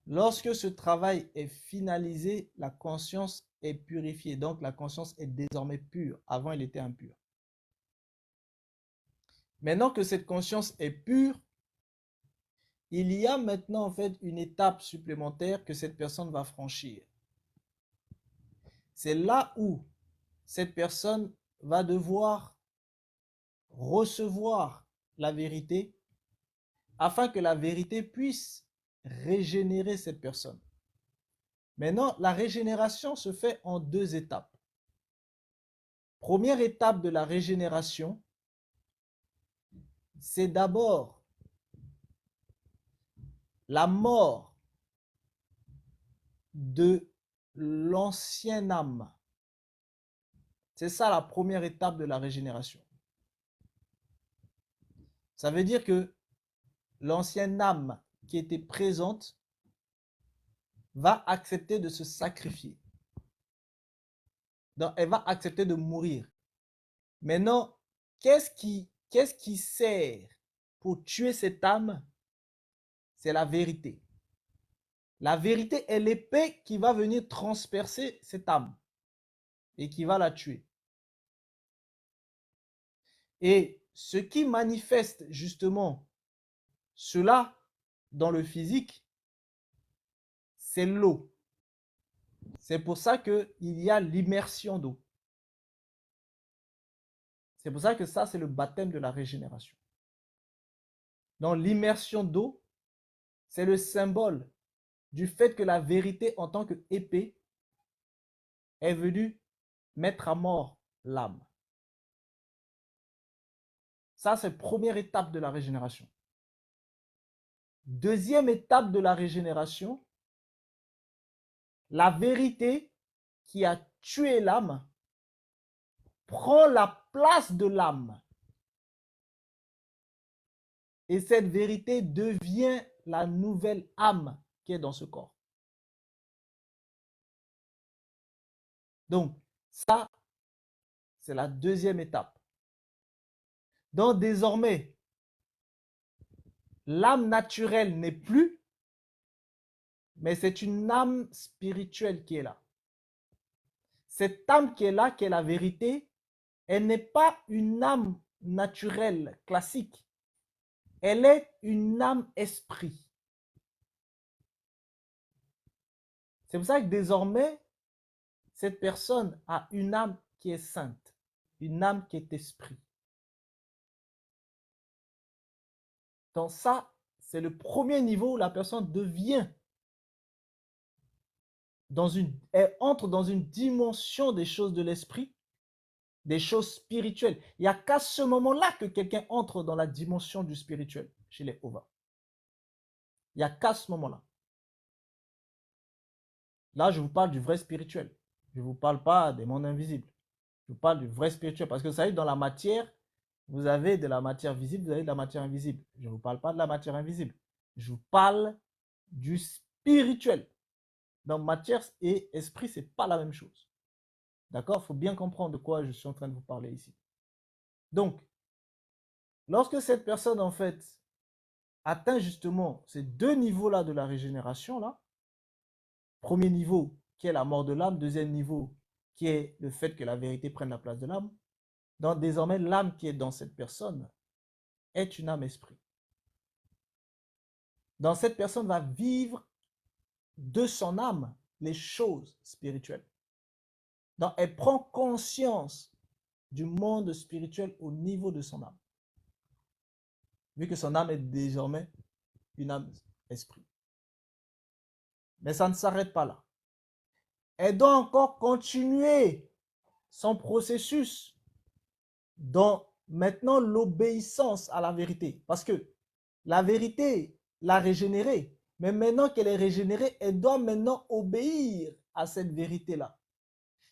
A: Lorsque ce travail est finalisé, la conscience est purifiée. Donc la conscience est désormais pure. Avant, elle était impure. Maintenant que cette conscience est pure, il y a maintenant en fait une étape supplémentaire que cette personne va franchir. C'est là où cette personne va devoir recevoir la vérité afin que la vérité puisse régénérer cette personne. Maintenant, la régénération se fait en 2 étapes. Première étape de la régénération, c'est d'abord la mort de l'ancienne âme. C'est ça la première étape de la régénération. Ça veut dire que l'ancienne âme qui était présente va accepter de se sacrifier. Donc, elle va accepter de mourir. Maintenant, qu'est-ce qui sert pour tuer cette âme? C'est la vérité. La vérité est l'épée qui va venir transpercer cette âme et qui va la tuer. Et ce qui manifeste justement cela dans le physique, c'est l'eau. C'est pour ça qu'il y a l'immersion d'eau. C'est pour ça que ça, c'est le baptême de la régénération. Donc l'immersion d'eau, c'est le symbole du fait que la vérité en tant qu'épée est venue mettre à mort l'âme. Ça, c'est la première étape de la régénération. Deuxième étape de la régénération, la vérité qui a tué l'âme prend la place de l'âme. Et cette vérité devient la nouvelle âme qui est dans ce corps. Donc, ça, c'est la deuxième étape. Donc, désormais, l'âme naturelle n'est plus, mais c'est une âme spirituelle qui est là. Cette âme qui est là, qui est la vérité, elle n'est pas une âme naturelle classique. Elle est une âme esprit. C'est pour ça que désormais, cette personne a une âme qui est sainte, une âme qui est esprit. Donc ça, c'est le premier niveau où la personne devient elle entre dans une dimension des choses de l'esprit, des choses spirituelles. Il n'y a qu'à ce moment-là que quelqu'un entre dans la dimension du spirituel chez les Ova. Il n'y a qu'à ce moment-là. Là, je vous parle du vrai spirituel. Je ne vous parle pas des mondes invisibles. Je vous parle du vrai spirituel. Parce que vous savez, dans la matière, vous avez de la matière visible, vous avez de la matière invisible. Je ne vous parle pas de la matière invisible. Je vous parle du spirituel. Donc, matière et esprit, ce n'est pas la même chose. D'accord? Il faut bien comprendre de quoi je suis en train de vous parler ici. Donc, lorsque cette personne, en fait, atteint justement ces 2 niveaux-là de la régénération, là, premier niveau qui est la mort de l'âme, deuxième niveau qui est le fait que la vérité prenne la place de l'âme, donc désormais l'âme qui est dans cette personne est une âme esprit. Donc cette personne va vivre de son âme les choses spirituelles. Donc elle prend conscience du monde spirituel au niveau de son âme. Vu que son âme est désormais une âme esprit. Mais ça ne s'arrête pas là. Elle doit encore continuer son processus dans maintenant l'obéissance à la vérité. Parce que la vérité l'a régénérée. Mais maintenant qu'elle est régénérée, elle doit maintenant obéir à cette vérité-là.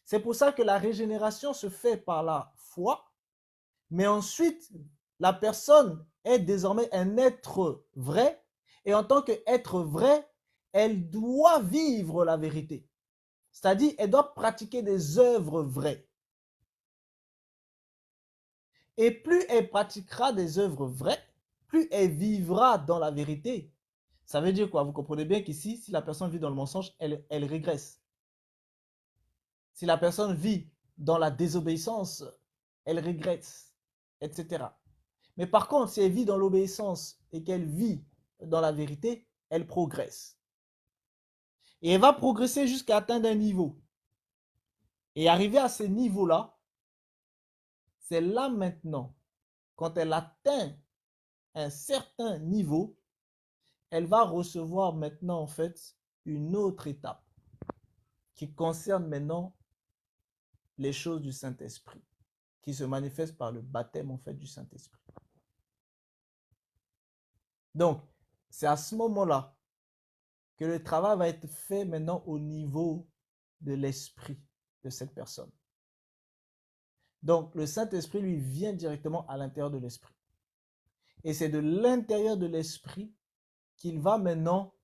A: C'est pour ça que la régénération se fait par la foi, mais ensuite, la personne est désormais un être vrai, et en tant qu'être vrai, elle doit vivre la vérité. C'est-à-dire, elle doit pratiquer des œuvres vraies. Et plus elle pratiquera des œuvres vraies, plus elle vivra dans la vérité. Ça veut dire quoi? Vous comprenez bien qu'ici, si la personne vit dans le mensonge, elle régresse. Si la personne vit dans la désobéissance, elle régresse, etc. Mais par contre, si elle vit dans l'obéissance et qu'elle vit dans la vérité, elle progresse. Et elle va progresser jusqu'à atteindre un niveau. Et arriver à ce niveau-là, c'est là maintenant, quand elle atteint un certain niveau, elle va recevoir maintenant en fait une autre étape qui concerne maintenant les choses du Saint-Esprit, qui se manifeste par le baptême en fait du Saint-Esprit. Donc, c'est à ce moment-là que le travail va être fait maintenant au niveau de l'esprit de cette personne. Donc, le Saint-Esprit lui vient directement à l'intérieur de l'esprit. Et c'est de l'intérieur de l'esprit qu'il va maintenant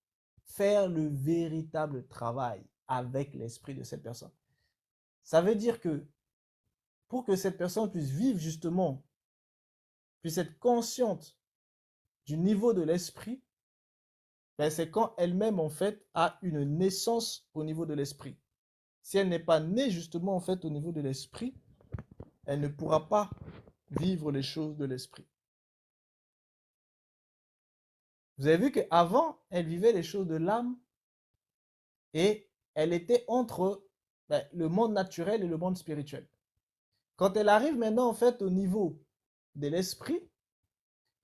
A: faire le véritable travail avec l'esprit de cette personne. Ça veut dire que pour que cette personne puisse vivre justement, puisse être consciente du niveau de l'esprit, ben c'est quand elle-même en fait a une naissance au niveau de l'esprit. Si elle n'est pas née justement en fait au niveau de l'esprit, elle ne pourra pas vivre les choses de l'esprit. Vous avez vu qu'avant, elle vivait les choses de l'âme et elle était entre le monde naturel et le monde spirituel. Quand elle arrive maintenant en fait au niveau de l'esprit,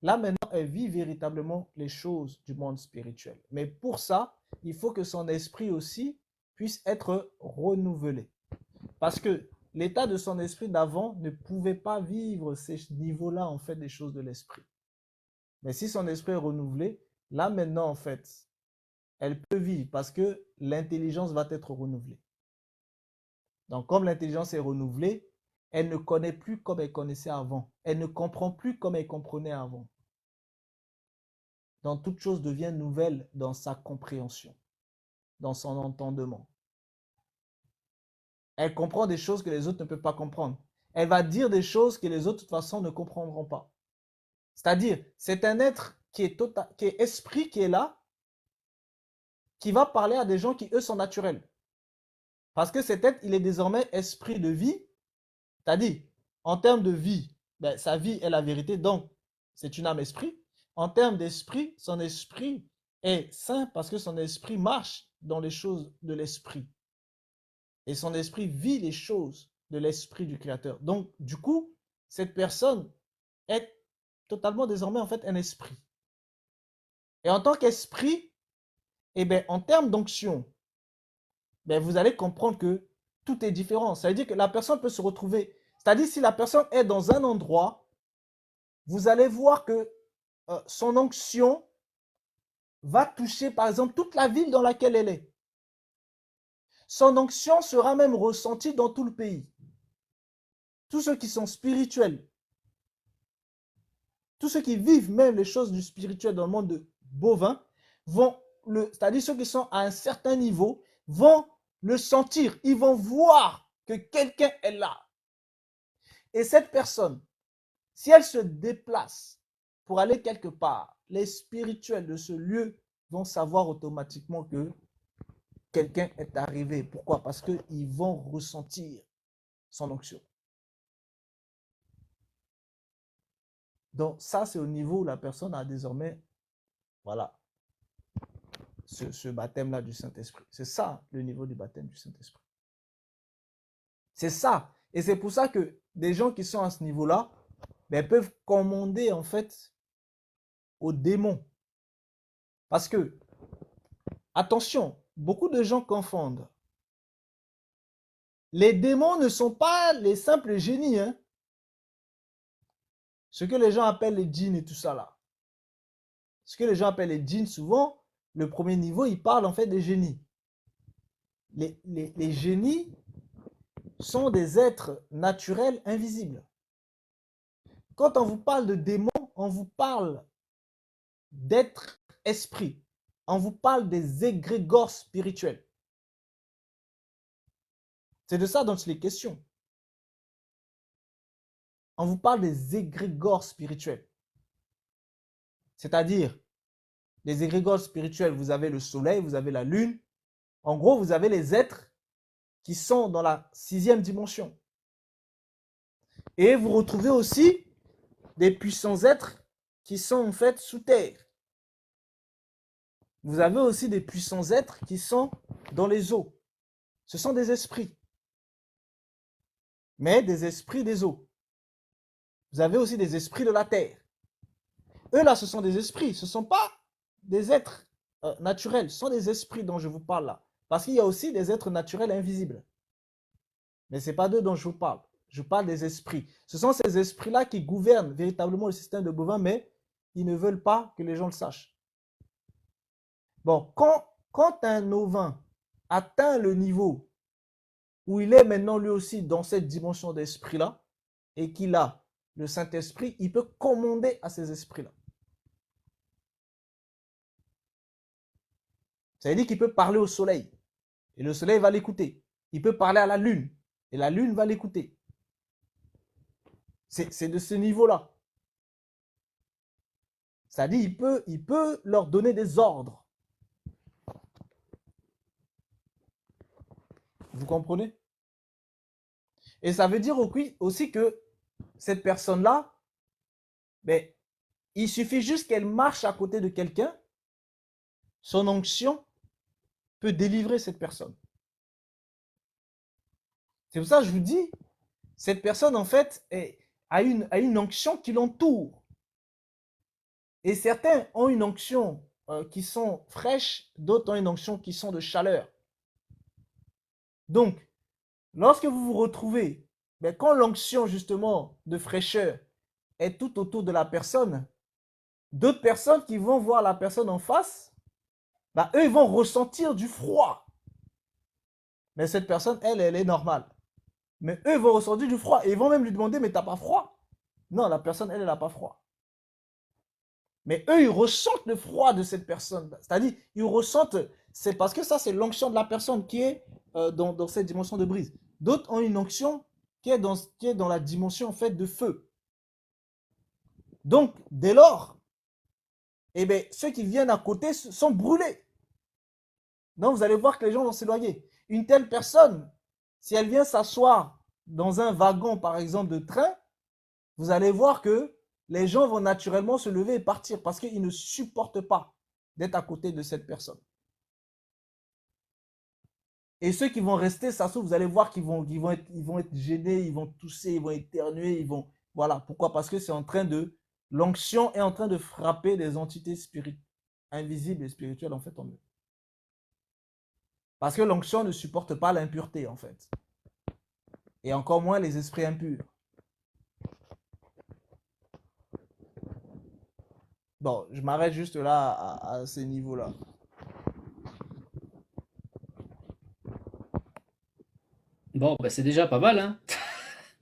A: là maintenant elle vit véritablement les choses du monde spirituel. Mais pour ça, il faut que son esprit aussi puisse être renouvelé. Parce que l'état de son esprit d'avant ne pouvait pas vivre ces niveaux-là en fait des choses de l'esprit. Mais si son esprit est renouvelé, là maintenant en fait, elle peut vivre parce que l'intelligence va être renouvelée. Donc comme l'intelligence est renouvelée, elle ne connaît plus comme elle connaissait avant. Elle ne comprend plus comme elle comprenait avant. Donc toute chose devient nouvelle dans sa compréhension, dans son entendement. Elle comprend des choses que les autres ne peuvent pas comprendre. Elle va dire des choses que les autres de toute façon ne comprendront pas. C'est-à-dire, c'est un être qui est esprit, qui est là, qui va parler à des gens qui, eux, sont naturels. Parce que cet être, il est désormais esprit de vie. C'est-à-dire, en termes de vie, sa vie est la vérité, donc c'est une âme-esprit. En termes d'esprit, son esprit est saint parce que son esprit marche dans les choses de l'esprit. Et son esprit vit les choses de l'esprit du Créateur. Donc, du coup, cette personne est totalement désormais en fait un esprit. Et en tant qu'esprit, en termes d'onction, vous allez comprendre que tout est différent. Ça veut dire que la personne peut se retrouver, c'est-à-dire si la personne est dans un endroit, vous allez voir que son onction va toucher par exemple toute la ville dans laquelle elle est. Son onction sera même ressentie dans tout le pays. Tous ceux qui sont spirituels, tous ceux qui vivent même les choses du spirituel dans le monde de bovin, c'est-à-dire ceux qui sont à un certain niveau, vont le sentir. Ils vont voir que quelqu'un est là. Et cette personne, si elle se déplace pour aller quelque part, les spirituels de ce lieu vont savoir automatiquement que quelqu'un est arrivé. Pourquoi? Parce qu'ils vont ressentir son onction. Donc ça, c'est au niveau où la personne a désormais, voilà, ce baptême-là du Saint-Esprit. C'est ça, le niveau du baptême du Saint-Esprit. C'est ça. Et c'est pour ça que des gens qui sont à ce niveau-là, peuvent commander en fait aux démons. Parce que, attention, beaucoup de gens confondent. Les démons ne sont pas les simples génies. Hein? Ce que les gens appellent les djinns et tout ça là. Ce que les gens appellent les djinns souvent, le premier niveau, il parle en fait des génies. Les génies sont des êtres naturels invisibles. Quand on vous parle de démons, on vous parle d'êtres esprits. On vous parle des égrégores spirituels. C'est de ça dont il est question. On vous parle des égrégores spirituels. C'est-à-dire, les égrégores spirituels, vous avez le soleil, vous avez la lune. En gros, vous avez les êtres qui sont dans la 6e dimension. Et vous retrouvez aussi des puissants êtres qui sont en fait sous terre. Vous avez aussi des puissants êtres qui sont dans les eaux. Ce sont des esprits. Mais des esprits des eaux. Vous avez aussi des esprits de la terre. Eux là, ce sont des esprits. Ce ne sont pas des êtres naturels. Ce sont des esprits dont je vous parle là. Parce qu'il y a aussi des êtres naturels invisibles. Mais ce n'est pas d'eux dont je vous parle. Je parle des esprits. Ce sont ces esprits-là qui gouvernent véritablement le système de bovins, mais ils ne veulent pas que les gens le sachent. Bon, quand un ovin atteint le niveau où il est maintenant lui aussi dans cette dimension d'esprit-là, et qu'il a le Saint-Esprit, il peut commander à ces esprits-là. Ça veut dire qu'il peut parler au soleil, et le soleil va l'écouter. Il peut parler à la lune, et la lune va l'écouter. C'est de ce niveau-là. C'est-à-dire il peut leur donner des ordres. Vous comprenez? Et ça veut dire aussi que cette personne-là, ben, il suffit juste qu'elle marche à côté de quelqu'un, son onction peut délivrer cette personne. C'est pour ça que je vous dis, cette personne en fait a une onction qui l'entoure. Et certains ont une onction qui sont fraîches, d'autres ont une onction qui sont de chaleur. Donc, lorsque vous vous retrouvez, ben, quand l'onction justement de fraîcheur est tout autour de la personne, d'autres personnes qui vont voir la personne en face, ben, eux ils vont ressentir du froid. Mais cette personne, elle est normale. Mais eux vont ressentir du froid et ils vont même lui demander, mais t'as pas froid? Non, la personne, elle n'a pas froid. Mais eux, ils ressentent le froid de cette personne. C'est-à-dire, ils ressentent, c'est parce que ça, c'est l'onction de la personne qui est dans cette dimension de brise. D'autres ont une onction qui est dans la dimension en fait de feu. Donc, dès lors, eh bien, ceux qui viennent à côté sont brûlés. Donc, vous allez voir que les gens vont s'éloigner. Une telle personne, si elle vient s'asseoir dans un wagon, par exemple, de train, vous allez voir que les gens vont naturellement se lever et partir parce qu'ils ne supportent pas d'être à côté de cette personne. Et ceux qui vont rester s'asseoir, vous allez voir qu'ils vont être gênés, ils vont tousser, ils vont éternuer, ils vont... Voilà, pourquoi? Parce que c'est en train de... L'onction est en train de frapper des entités spirituelles, invisibles et spirituelles en fait en eux. Parce que l'onction ne supporte pas l'impureté en fait. Et encore moins les esprits impurs. Bon, je m'arrête juste là à ce niveau-là.
D: Bon, bah c'est déjà pas mal, hein.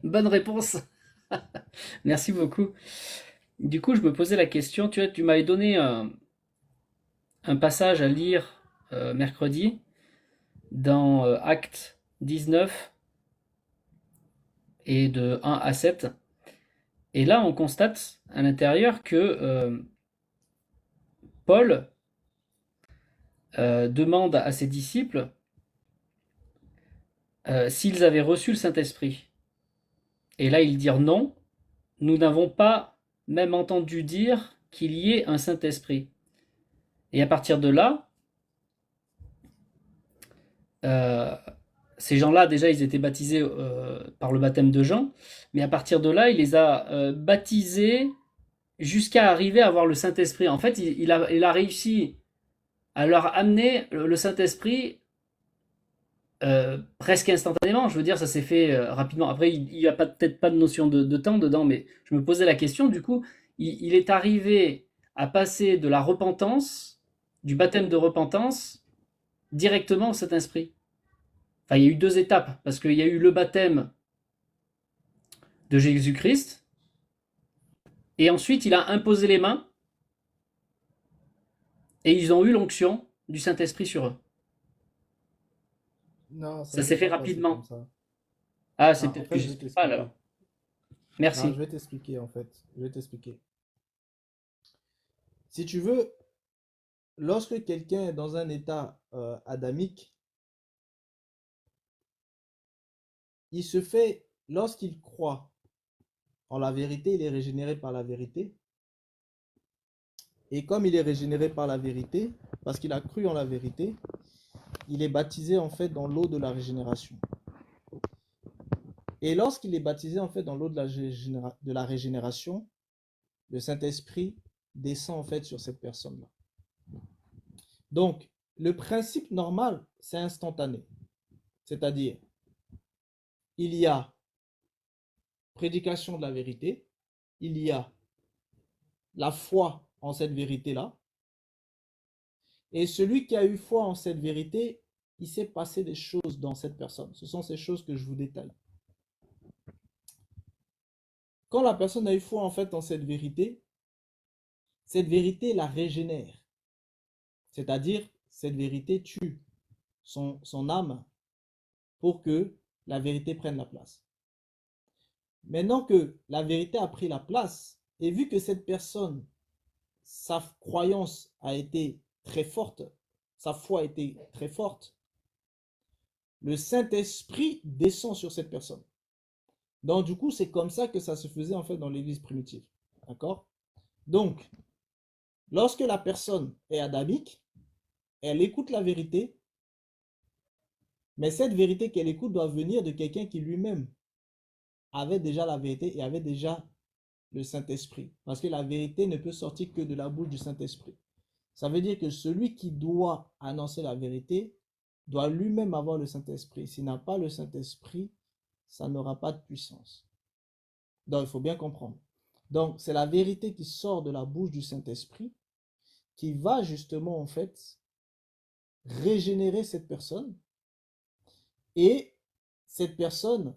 D: Bonne réponse. Merci beaucoup. Du coup, je me posais la question, tu m'avais donné un passage à lire mercredi dans Acte 19 et de 1 à 7. Et là, on constate à l'intérieur que Paul demande à ses disciples s'ils avaient reçu le Saint-Esprit. Et là, ils dirent non, nous n'avons pas même entendu dire qu'il y ait un Saint-Esprit. Et à partir de là, ces gens-là, déjà, ils étaient baptisés par le baptême de Jean, mais à partir de là, il les a baptisés jusqu'à arriver à avoir le Saint-Esprit. En fait, il a réussi à leur amener le Saint-Esprit presque instantanément. Je veux dire, ça s'est fait rapidement. Après, il n'y a peut-être pas de notion de temps dedans, mais je me posais la question. Du coup, il est arrivé à passer de la repentance du baptême de repentance directement au Saint-Esprit. Enfin, il y a eu 2 étapes, parce qu'il y a eu le baptême de Jésus-Christ, et ensuite il a imposé les mains, et ils ont eu l'onction du Saint-Esprit sur eux.
A: Non, ça
D: Ça
A: ne
D: s'est
A: s'est
D: fait
A: pas passé comme
D: rapidement.
A: ça.
D: Ah,
A: Non,
D: c'est
A: en
D: peut-être que
A: fait,
D: je
A: je vais
D: suis pas
A: t'expliquer.
D: alors.
A: Non,
D: Merci.
A: je vais t'expliquer en fait. Je vais t'expliquer. Si tu veux, lorsque quelqu'un est dans un état adamique, il se fait, lorsqu'il croit en la vérité, il est régénéré par la vérité. Et comme il est régénéré par la vérité, parce qu'il a cru en la vérité, il est baptisé en fait dans l'eau de la régénération. Et lorsqu'il est baptisé en fait dans l'eau de la régénération, le Saint-Esprit descend en fait sur cette personne-là. Donc, le principe normal, c'est instantané. C'est-à-dire, il y a prédication de la vérité, il y a la foi en cette vérité-là, et celui qui a eu foi en cette vérité, il s'est passé des choses dans cette personne. Ce sont ces choses que je vous détaille. Quand la personne a eu foi en fait en cette vérité la régénère. C'est-à-dire, cette vérité tue son âme pour que la vérité prenne la place. Maintenant que la vérité a pris la place, et vu que cette personne, sa croyance a été très forte, sa foi a été très forte, le Saint-Esprit descend sur cette personne. Donc du coup, c'est comme ça que ça se faisait en fait dans l'Église primitive. D'accord? Donc, lorsque la personne est adamique, elle écoute la vérité, mais cette vérité qu'elle écoute doit venir de quelqu'un qui lui-même avait déjà la vérité et avait déjà le Saint-Esprit. Parce que la vérité ne peut sortir que de la bouche du Saint-Esprit. Ça veut dire que celui qui doit annoncer la vérité doit lui-même avoir le Saint-Esprit. S'il n'a pas le Saint-Esprit, ça n'aura pas de puissance. Donc, il faut bien comprendre. Donc, c'est la vérité qui sort de la bouche du Saint-Esprit qui va justement, en fait, régénérer cette personne. Et cette personne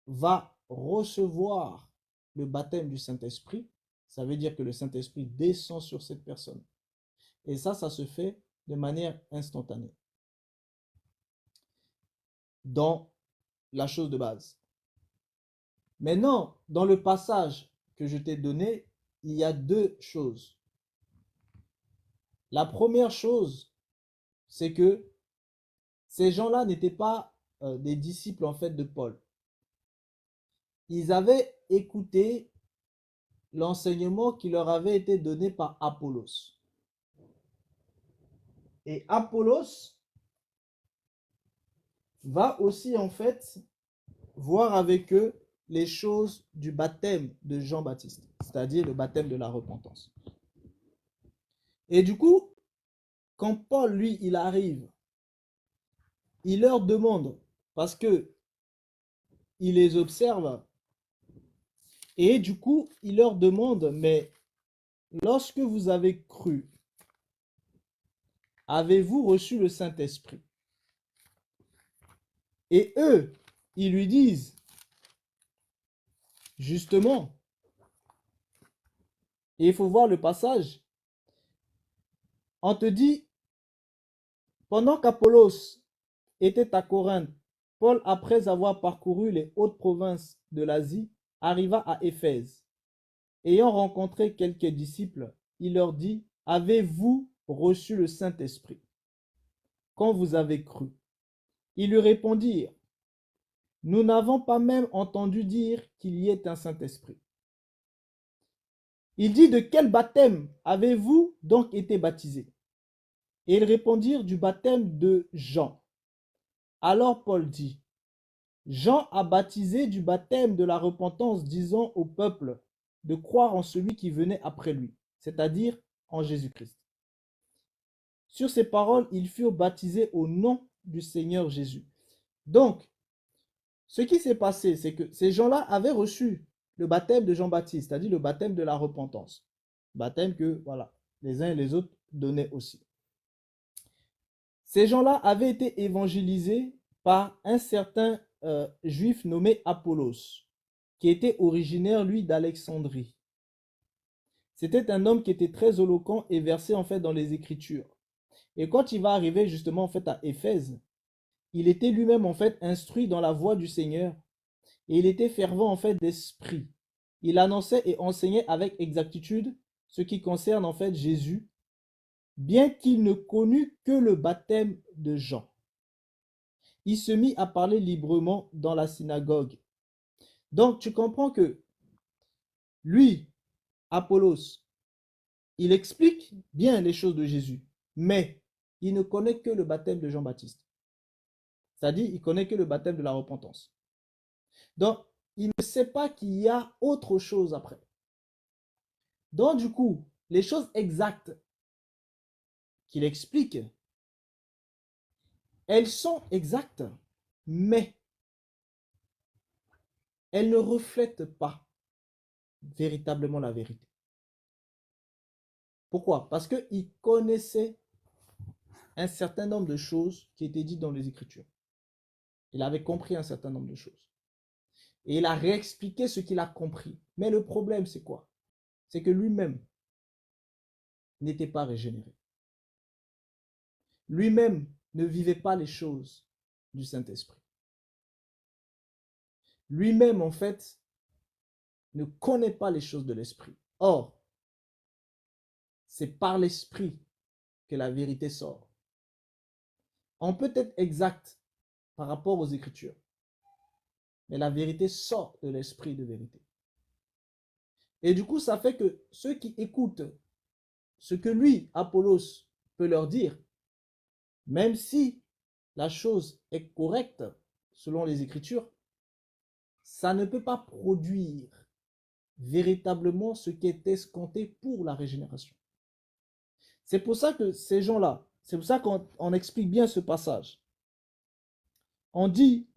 A: va recevoir le baptême du Saint-Esprit. Ça veut dire que le Saint-Esprit descend sur cette personne. Et ça se fait de manière instantanée. Dans la chose de base. Maintenant, dans le passage que je t'ai donné, il y a 2 choses. La première chose, c'est que ces gens-là n'étaient pas des disciples en fait de Paul. Ils avaient écouté l'enseignement qui leur avait été donné par Apollos. Et Apollos va aussi en fait voir avec eux les choses du baptême de Jean-Baptiste, c'est-à-dire le baptême de la repentance. Et du coup, quand Paul, lui, il arrive, il leur demande, parce que il les observe, et du coup, il leur demande, mais lorsque vous avez cru, avez-vous reçu le Saint-Esprit? Et eux, ils lui disent, justement, et il faut voir le passage, on te dit, pendant qu'Apollos était à Corinthe, Paul, après avoir parcouru les hautes provinces de l'Asie, arriva à Éphèse. Ayant rencontré quelques disciples, il leur dit, avez-vous reçu le Saint-Esprit quand vous avez cru? Ils lui répondirent, nous n'avons pas même entendu dire qu'il y ait un Saint-Esprit. Il dit, de quel baptême avez-vous donc été baptisés? Et ils répondirent, du baptême de Jean. Alors Paul dit, Jean a baptisé du baptême de la repentance, disant au peuple de croire en celui qui venait après lui, c'est-à-dire en Jésus-Christ. Sur ces paroles, ils furent baptisés au nom du Seigneur Jésus. Donc, ce qui s'est passé, c'est que ces gens-là avaient reçu le baptême de Jean-Baptiste, c'est-à-dire le baptême de la repentance. Baptême que, voilà, les uns et les autres donnaient aussi. Ces gens-là avaient été évangélisés par un certain juif nommé Apollos, qui était originaire, lui, d'Alexandrie. C'était un homme qui était très éloquent et versé en fait dans les Écritures. Et quand il va arriver justement en fait à Éphèse, il était lui-même en fait instruit dans la voie du Seigneur et il était fervent en fait d'esprit. Il annonçait et enseignait avec exactitude ce qui concerne en fait Jésus, bien qu'il ne connût que le baptême de Jean. Il se mit à parler librement dans la synagogue. Donc tu comprends que lui, Apollos, il explique bien les choses de Jésus, mais il ne connaît que le baptême de Jean-Baptiste. C'est-à-dire, il connaît que le baptême de la repentance. Donc, il ne sait pas qu'il y a autre chose après. Donc, du coup, les choses exactes qu'il explique, elles sont exactes, mais elles ne reflètent pas véritablement la vérité. Pourquoi? Parce qu'il connaissait un certain nombre de choses qui étaient dites dans les Écritures. Il avait compris un certain nombre de choses. Et il a réexpliqué ce qu'il a compris. Mais le problème, c'est quoi? C'est que lui-même n'était pas régénéré. Lui-même ne vivait pas les choses du Saint-Esprit. Lui-même, en fait, ne connaît pas les choses de l'Esprit. Or, c'est par l'Esprit que la vérité sort. On peut être exact par rapport aux Écritures, mais la vérité sort de l'Esprit de vérité. Et du coup, ça fait que ceux qui écoutent ce que lui, Apollos, peut leur dire, même si la chose est correcte selon les Écritures, ça ne peut pas produire véritablement ce qui est escompté pour la régénération. C'est pour ça que ces gens-là, c'est pour ça qu'on explique bien ce passage. On dit,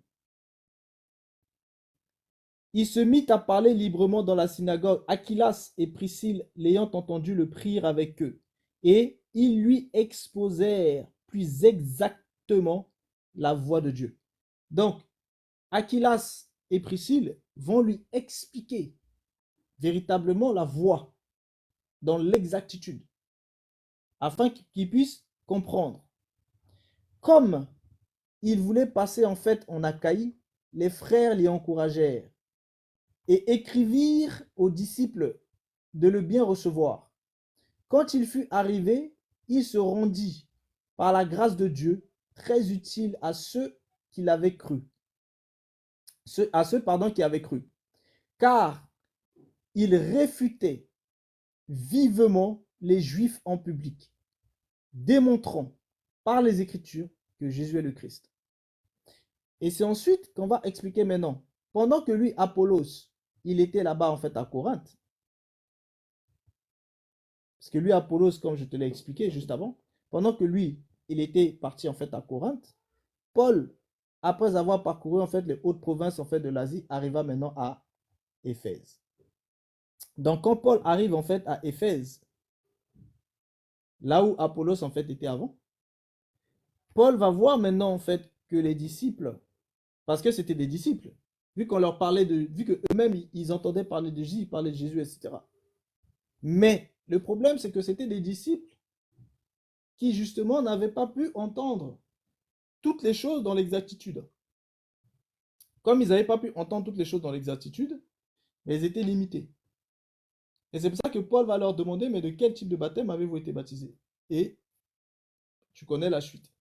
A: il se mit à parler librement dans la synagogue. Aquilas et Priscille, l'ayant entendu, le prirent avec eux. Et ils lui exposèrent plus exactement la voie de Dieu. Donc, Aquilas et Priscille vont lui expliquer véritablement la voie dans l'exactitude, afin qu'il puisse comprendre. Comme il voulait passer en fait en Achaïe, les frères l'y encouragèrent et écrivirent aux disciples de le bien recevoir. Quand il fut arrivé, il se rendit, par la grâce de Dieu, très utile à ceux qui l'avaient cru. À ceux qui avaient cru. Car il réfutait vivement les Juifs en public, démontrant par les Écritures que Jésus est le Christ. Et c'est ensuite qu'on va expliquer maintenant. Pendant que lui, Apollos, il était là-bas en fait à Corinthe, parce que lui, Apollos, comme je te l'ai expliqué juste avant, pendant que lui, il était parti en fait à Corinthe, Paul, après avoir parcouru en fait les hautes provinces en fait de l'Asie, arriva maintenant à Éphèse. Donc quand Paul arrive en fait à Éphèse, là où Apollos en fait était avant, Paul va voir maintenant en fait que les disciples, parce que c'était des disciples, vu qu'on leur parlait de, vu qu'eux-mêmes ils entendaient parler de Jésus, ils parlaient de Jésus, etc. Mais le problème, c'est que c'était des disciples qui justement n'avaient pas pu entendre toutes les choses dans l'exactitude. Comme ils n'avaient pas pu entendre toutes les choses dans l'exactitude, mais ils étaient limités. Et c'est pour ça que Paul va leur demander, mais de quel type de baptême avez-vous été baptisé? Et tu connais la suite.